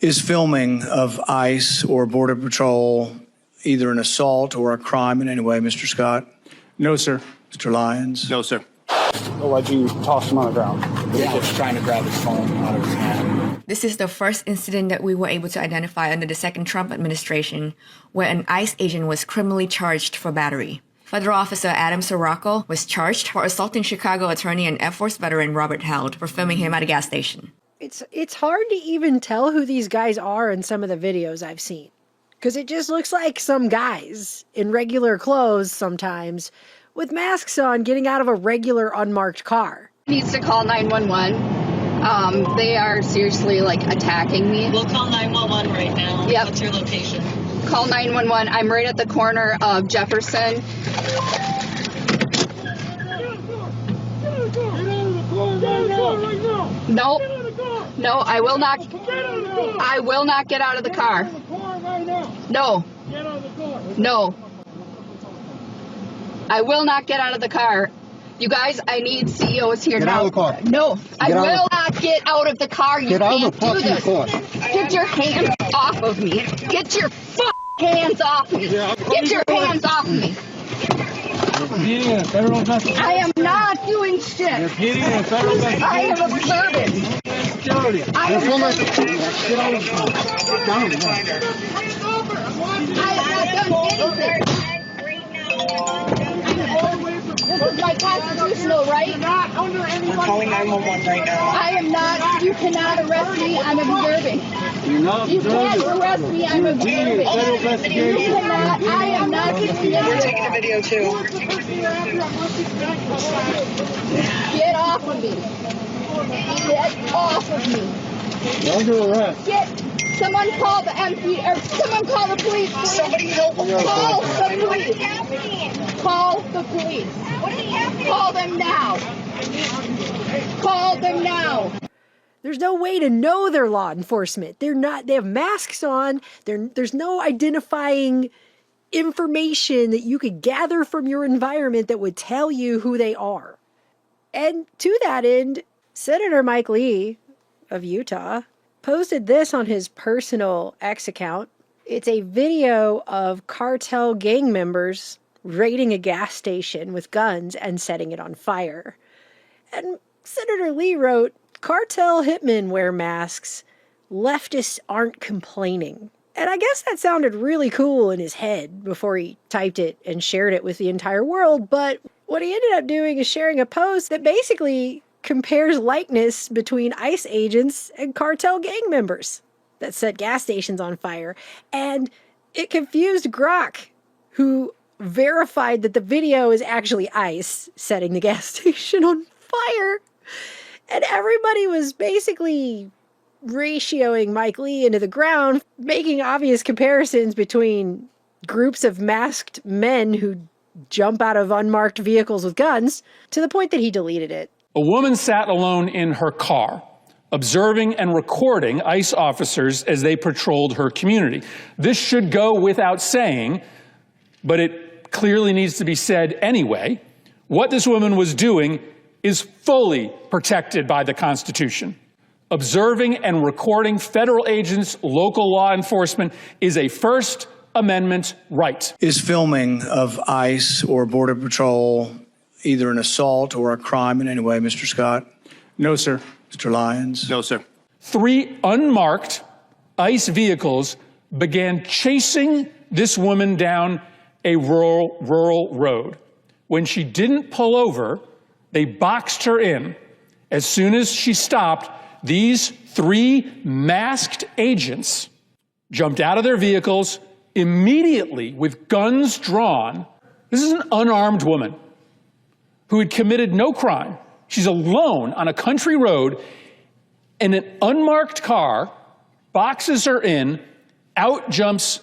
is filming of ICE or Border Patrol either an assault or a crime in any way, Mr. Scott? No, sir. Mr. Lyons? No, sir. Like you tossed him on the ground. Yeah, just trying to grab his phone out of his hand. This is the first incident that we were able to identify under the second Trump administration where an ICE agent was criminally charged for battery. Federal officer Adam Sirocco was charged for assaulting Chicago attorney and Air Force veteran Robert Held for filming him at a gas station. It's hard to even tell who these guys are in some of the videos I've seen. Because it just looks like some guys in regular clothes sometimes with masks on getting out of a regular unmarked car. Needs to call 911. They are seriously attacking me. We'll call 911 right now. Yep. What's your location? Call 911. I'm right at the corner of Jefferson. Nope. No, I will not. I will not get out of the car. No. No. I will not get out of the car. You guys, I need CEOs here now. Get out of the car. No, I will not get out of the car. You can't do this. Get your hands off of me. Get your hands off me. Get your hands off me. I am not doing shit. I am observing. I am observing. I have not done anything. This is my constitutional right. You're not under any. We're calling 911 right now. I am not. You cannot arrest me. I'm observing. You're not You can't arrest me. I'm observing. You cannot. I am not. We're taking a video too. Get off of me. Get off of me. You're under arrest. Someone call the MP, or someone call the police. Somebody help me. Call the police. Call the police. Call them now. Call them now. There's no way to know they're law enforcement. They're not, they have masks on. There's no identifying information that you could gather from your environment that would tell you who they are. And to that end, Senator Mike Lee of Utah posted this on his personal X account. It's a video of cartel gang members raiding a gas station with guns and setting it on fire. And Senator Lee wrote, "Cartel hitmen wear masks. Leftists aren't complaining." And I guess that sounded really cool in his head before he typed it and shared it with the entire world. But what he ended up doing is sharing a post that basically compares likeness between ICE agents and cartel gang members that set gas stations on fire. And it confused Grok, who verified that the video is actually ICE setting the gas station on fire. And everybody was basically ratioing Mike Lee into the ground, making obvious comparisons between groups of masked men who jump out of unmarked vehicles with guns, to the point that he deleted it. A woman sat alone in her car, observing and recording ICE officers as they patrolled her community. This should go without saying, but it clearly needs to be said anyway. What this woman was doing is fully protected by the Constitution. Observing and recording federal agents, local law enforcement is a First Amendment right. Is filming of ICE or Border Patrol either an assault or a crime in any way, Mr. Scott? No, sir. Mr. Lyons? No, sir. 3 unmarked ICE vehicles began chasing this woman down a rural road. When she didn't pull over, they boxed her in. As soon as she stopped, these 3 masked agents jumped out of their vehicles immediately with guns drawn. This is an unarmed woman. who had committed no crime. She's alone on a country road, and an unmarked car boxes her in. Out jumps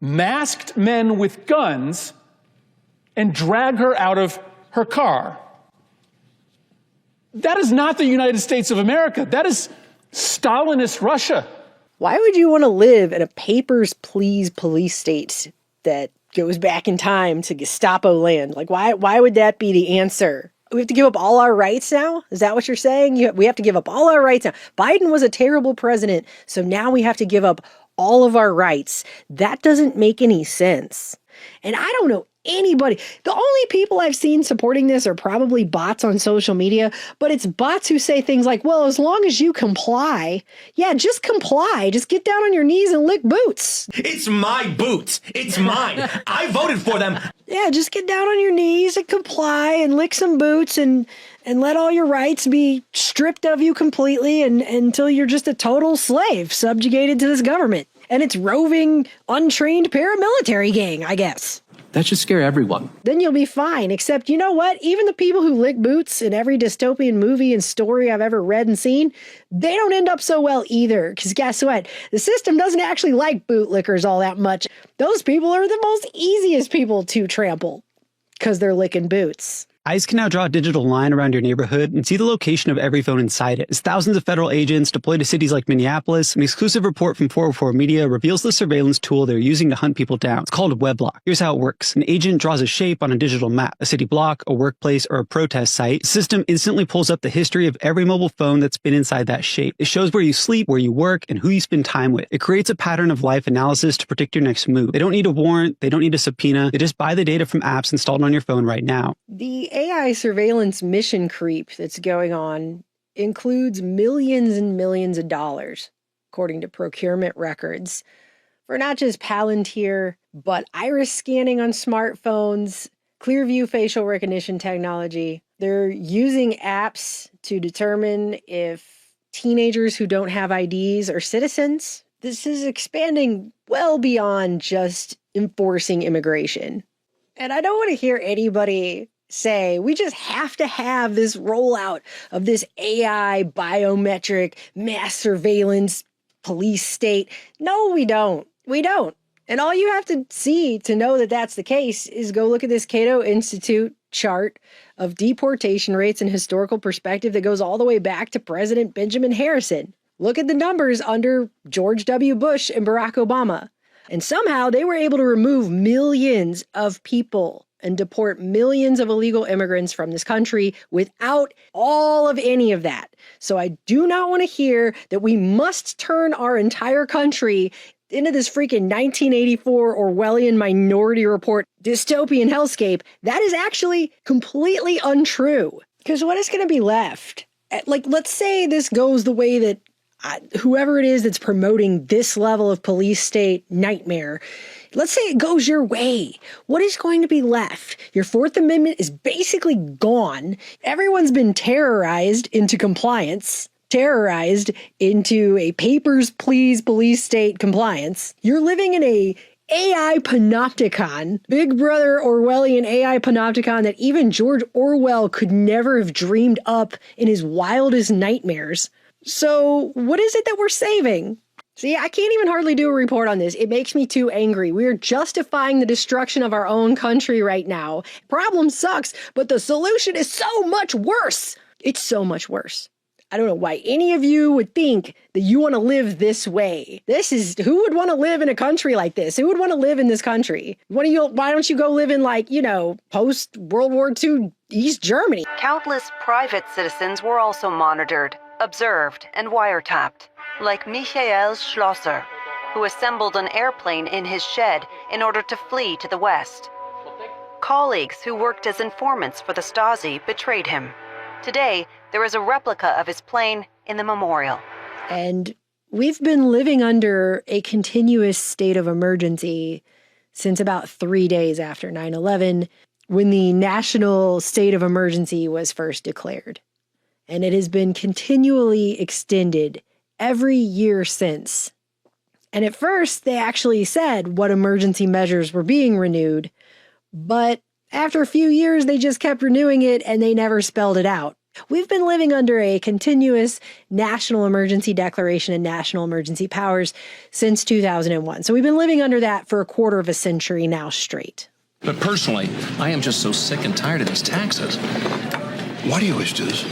masked men with guns and drag her out of her car. That is not the United States of America. That is Stalinist Russia. Why would you want to live in a papers, please police state that goes back in time to Gestapo land? Like, why would that be the answer? We have to give up all our rights now? Is that what you're saying? We have to give up all our rights now. Biden was a terrible president, so now we have to give up all of our rights. That doesn't make any sense. And I don't know anybody. The only people I've seen supporting this are probably bots on social media, but it's bots who say things like, well, as long as you comply, yeah, just comply. Just get down on your knees and lick boots. It's my boots. It's mine. I voted for them. Yeah, just get down on your knees and comply and lick some boots and let all your rights be stripped of you completely until you're just a total slave subjugated to this government and its roving, untrained paramilitary gang, I guess. That should scare everyone. Then you'll be fine. Except, you know what? Even the people who lick boots in every dystopian movie and story I've ever read and seen, they don't end up so well either. Because guess what? The system doesn't actually like bootlickers all that much. Those people are the most easiest people to trample because they're licking boots. ICE can now draw a digital line around your neighborhood and see the location of every phone inside it. As thousands of federal agents deployed to cities like Minneapolis, an exclusive report from 404 Media reveals the surveillance tool they're using to hunt people down. It's called Weblock. Here's how it works. An agent draws a shape on a digital map, a city block, a workplace, or a protest site. The system instantly pulls up the history of every mobile phone that's been inside that shape. It shows where you sleep, where you work, and who you spend time with. It creates a pattern of life analysis to predict your next move. They don't need a warrant. They don't need a subpoena. They just buy the data from apps installed on your phone right now. The AI surveillance mission creep that's going on includes millions and millions of dollars, according to procurement records, for not just Palantir, but iris scanning on smartphones, Clearview facial recognition technology. They're using apps to determine if teenagers who don't have IDs are citizens. This is expanding well beyond just enforcing immigration. And I don't want to hear anybody say we just have to have this rollout of this AI biometric mass surveillance police state. No, we don't. We don't. And all you have to see to know that that's the case is go look at this Cato Institute chart of deportation rates and historical perspective that goes all the way back to President Benjamin Harrison. Look at the numbers under George W. Bush and Barack Obama. And somehow they were able to remove millions of people and deport millions of illegal immigrants from this country without all of any of that. So I do not want to hear that we must turn our entire country into this freaking 1984 Orwellian Minority Report dystopian hellscape. That is actually completely untrue. Because what is going to be left? Like, let's say this goes the way that whoever it is that's promoting this level of police state nightmare, let's say it goes your way. What is going to be left? Your Fourth Amendment is basically gone. Everyone's been terrorized into compliance, terrorized into a papers, please police state compliance. You're living in a AI panopticon, Big Brother Orwellian AI panopticon that even George Orwell could never have dreamed up in his wildest nightmares. So what is it that we're saving? See, I can't even hardly do a report on this. It makes me too angry. We are justifying the destruction of our own country right now. Problem sucks, but the solution is so much worse. It's so much worse. I don't know why any of you would think that you want to live this way. Who would want to live in a country like this? Who would want to live in this country? Why don't you go live in post World War II East Germany? Countless private citizens were also monitored, observed, and wiretapped, like Michael Schlosser, who assembled an airplane in his shed in order to flee to the West. Colleagues who worked as informants for the Stasi betrayed him. Today, there is a replica of his plane in the memorial. And we've been living under a continuous state of emergency since about 3 days after 9/11, when the national state of emergency was first declared. And it has been continually extended every year since. And at first, they actually said what emergency measures were being renewed. But After a few years, they just kept renewing it and they never spelled it out. We've been living under a continuous national emergency declaration and national emergency powers since 2001. So we've been living under that for a quarter of a century now straight. But personally, I am just so sick and tired of these taxes. Why do you always do this?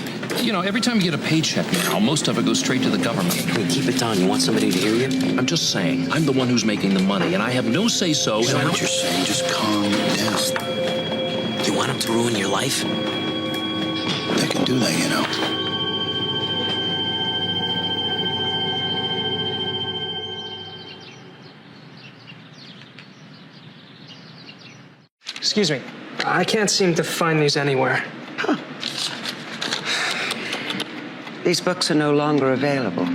You know, every time you get a paycheck now, most of it goes straight to the government. Hey, keep it down. You want somebody to hear you? I'm just saying, I'm the one who's making the money, and I have no say-so. You know what you're saying? Just calm down. You want him to ruin your life? They can do that, you know. Excuse me. I can't seem to find these anywhere. Huh. These books are no longer available.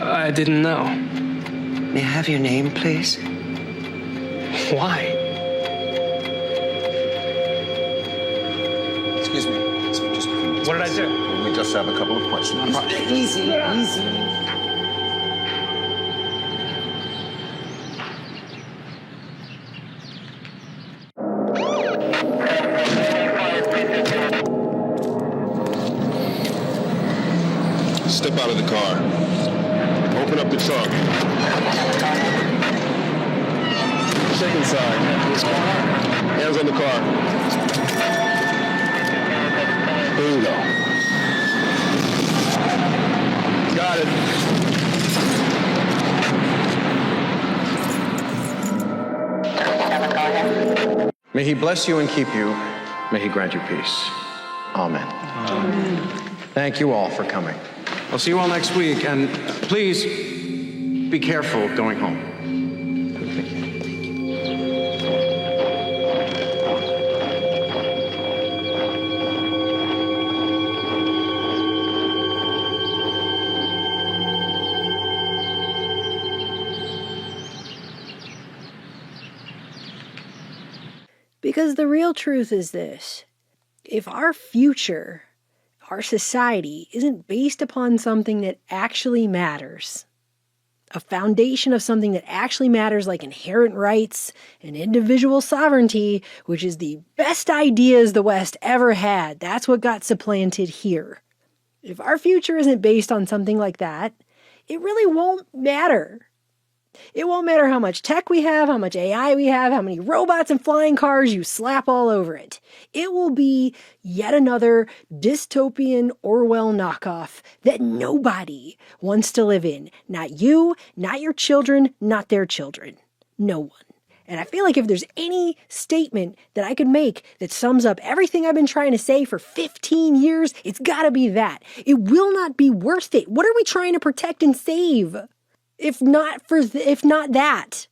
I didn't know. May I have your name, please? Why? Excuse me. Just what did I do? We just have a couple of questions. Easy. Step out of the car. Open up the trunk. Check inside. Hands on the car. Bingo. Got it. May he bless you and keep you. May he grant you peace. Amen. Thank you all for coming. I'll see you all next week, and please be careful going home. Because the real truth is this: if our future, our society, isn't based upon something that actually matters, a foundation of something that actually matters, like inherent rights and individual sovereignty, which is the best ideas the West ever had, that's what got supplanted here. If our future isn't based on something like that, it really won't matter. It won't matter how much tech we have, how much AI we have, how many robots and flying cars you slap all over it. It will be yet another dystopian Orwell knockoff that nobody wants to live in. Not you, not your children, not their children. No one. And I feel like if there's any statement that I could make that sums up everything I've been trying to say for 15 years, it's gotta be that. It will not be worth it. What are we trying to protect and save? If not that.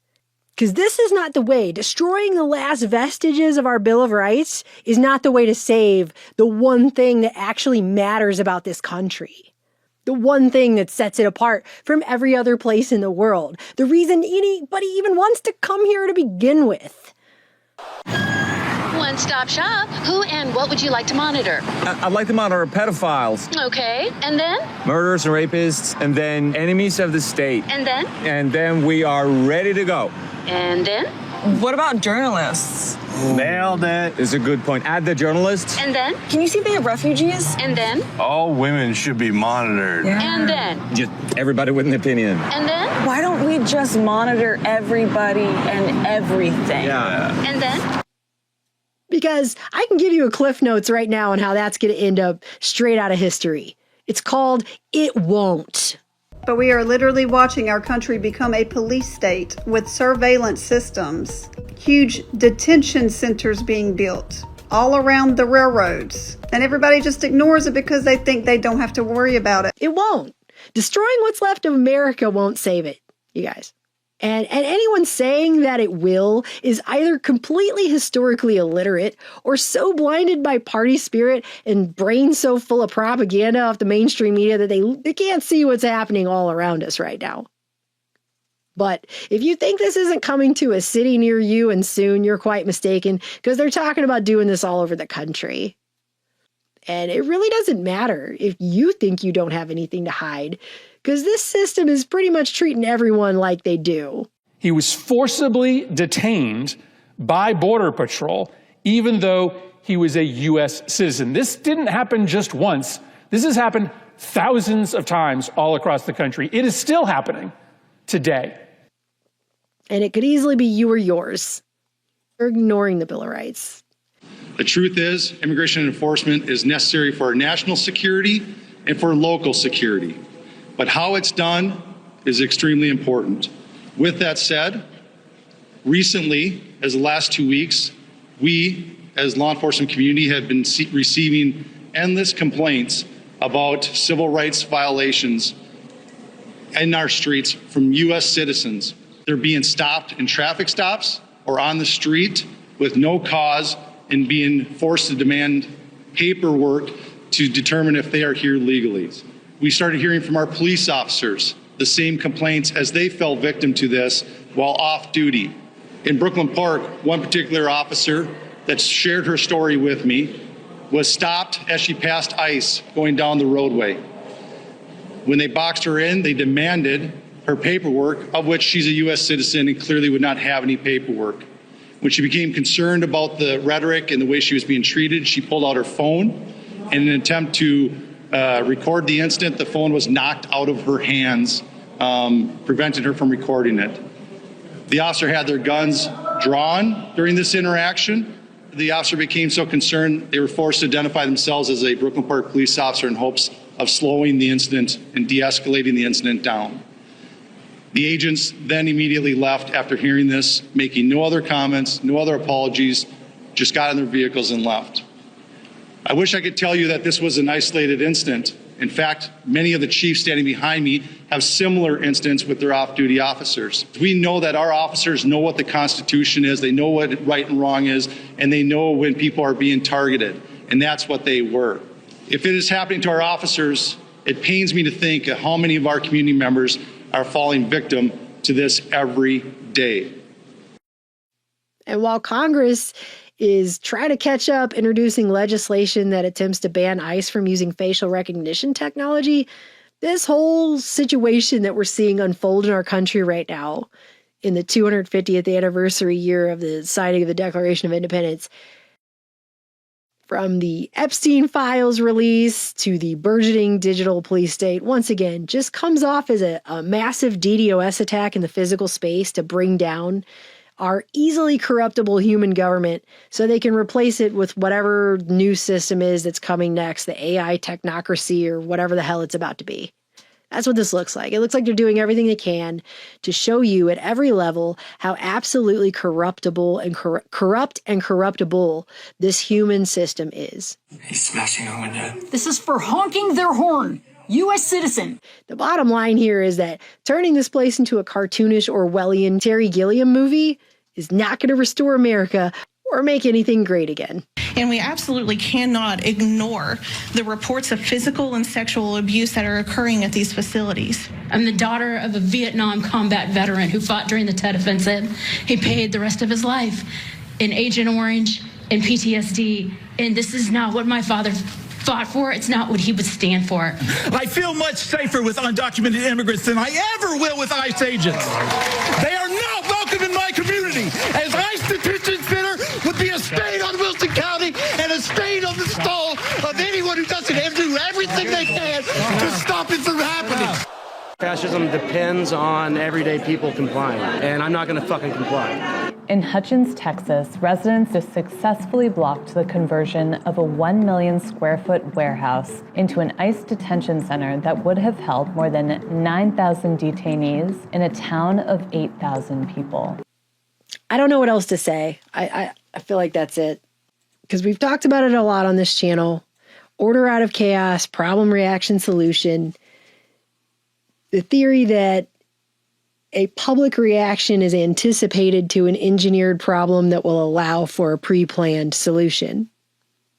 Because this is not the way. Destroying the last vestiges of our Bill of Rights is not the way to save the one thing that actually matters about this country. The one thing that sets it apart from every other place in the world. The reason anybody even wants to come here to begin with. One-stop shop. Who and what would you like to monitor? I'd like to monitor pedophiles. Okay, and then? Murderers and rapists, and then enemies of the state. And then? And then we are ready to go. And then? What about journalists? Nailed it. Is a good point. Add the journalists. And then? Can you see if they have refugees? And then? All women should be monitored. Yeah. And then? Just everybody with an opinion. And then? Why don't we just monitor everybody and everything? Yeah. And then? Because I can give you a Cliff Notes right now on how that's going to end up straight out of history. It's called It Won't. But we are literally watching our country become a police state with surveillance systems, huge detention centers being built all around the railroads. And everybody just ignores it because they think they don't have to worry about it. It won't. Destroying what's left of America won't save it, you guys. And anyone saying that it will is either completely historically illiterate or so blinded by party spirit and brains so full of propaganda off the mainstream media that they can't see what's happening all around us right now. But if you think this isn't coming to a city near you and soon, you're quite mistaken, because they're talking about doing this all over the country. And it really doesn't matter if you think you don't have anything to hide, because this system is pretty much treating everyone like they do. He was forcibly detained by Border Patrol even though he was a U.S. citizen. This didn't happen just once. This has happened thousands of times all across the country. It is still happening today. And it could easily be you or yours. You're ignoring the Bill of Rights. The truth is, immigration enforcement is necessary for our national security and for local security. But how it's done is extremely important. With that said, recently, as the last 2 weeks, we, as law enforcement community, have been receiving endless complaints about civil rights violations in our streets from U.S. citizens. They're being stopped in traffic stops or on the street with no cause and being forced to demand paperwork to determine if they are here legally. We started hearing from our police officers the same complaints as they fell victim to this while off duty. In Brooklyn Park, one particular officer that shared her story with me was stopped as she passed ICE going down the roadway. When they boxed her in, they demanded her paperwork, of which she's a U.S. citizen and clearly would not have any paperwork. When she became concerned about the rhetoric and the way she was being treated, she pulled out her phone. In an attempt to record the incident, the phone was knocked out of her hands, prevented her from recording it. The officer had their guns drawn during this interaction. The officer became so concerned they were forced to identify themselves as a Brooklyn Park police officer in hopes of slowing the incident and de-escalating the incident down. The agents then immediately left after hearing this, making no other comments, no other apologies, just got in their vehicles and left. I wish I could tell you that this was an isolated incident. In fact, many of the chiefs standing behind me have similar incidents with their off-duty officers. We know that our officers know what the Constitution is, they know what right and wrong is, and they know when people are being targeted, and that's what they were. If it is happening to our officers, it pains me to think of how many of our community members are falling victim to this every day. And while Congress is trying to catch up, introducing legislation that attempts to ban ICE from using facial recognition technology, this whole situation that we're seeing unfold in our country right now, in the 250th anniversary year of the signing of the Declaration of Independence, from the Epstein files release to the burgeoning digital police state, once again, just comes off as a massive DDoS attack in the physical space to bring down our easily corruptible human government so they can replace it with whatever new system is that's coming next, the AI technocracy or whatever the hell it's about to be. That's what this looks like. It looks like they're doing everything they can to show you at every level how absolutely corruptible and corrupt and corruptible this human system is. He's smashing a window. This is for honking their horn. U.S. citizen. The bottom line here is that turning this place into a cartoonish Orwellian Terry Gilliam movie is not going to restore America or make anything great again. And we absolutely cannot ignore the reports of physical and sexual abuse that are occurring at these facilities. I'm the daughter of a Vietnam combat veteran who fought during the Tet Offensive. He paid the rest of his life in Agent Orange and PTSD. And this is not what my father fought for. It's not what he would stand for. I feel much safer with undocumented immigrants than I ever will with ICE agents. They are not welcome in my community. As ICE detention center would be a stain on Wilson County and a stain on the stall of anyone who doesn't do everything they can to stop it from happening. Fascism depends on everyday people complying, and I'm not going to fucking comply. In Hutchins, Texas, residents have successfully blocked the conversion of a 1 million square foot warehouse into an ICE detention center that would have held more than 9,000 detainees in a town of 8,000 people. I don't know what else to say. I feel like that's it. Because we've talked about it a lot on this channel. Order out of chaos, problem, reaction, solution. The theory that a public reaction is anticipated to an engineered problem that will allow for a pre-planned solution.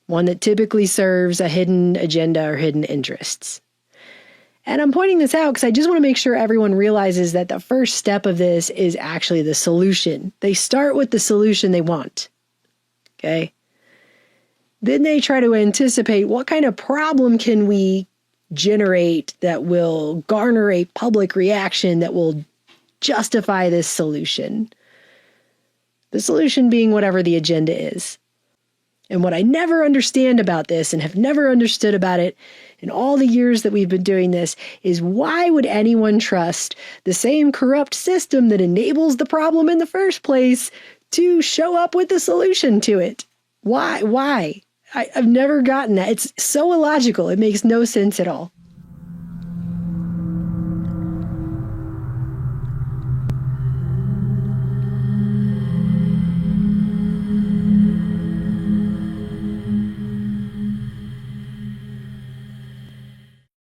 One that typically serves a hidden agenda or hidden interests. And I'm pointing this out because I just want to make sure everyone realizes that the first step of this is actually the solution. They start with the solution they want. Okay? Then they try to anticipate what kind of problem can we generate that will garner a public reaction that will justify this solution. The solution being whatever the agenda is. And what I never understand about this and have never understood about it in all the years that we've been doing this is why would anyone trust the same corrupt system that enables the problem in the first place to show up with a solution to it? Why? I've never gotten that. It's so illogical. It makes no sense at all.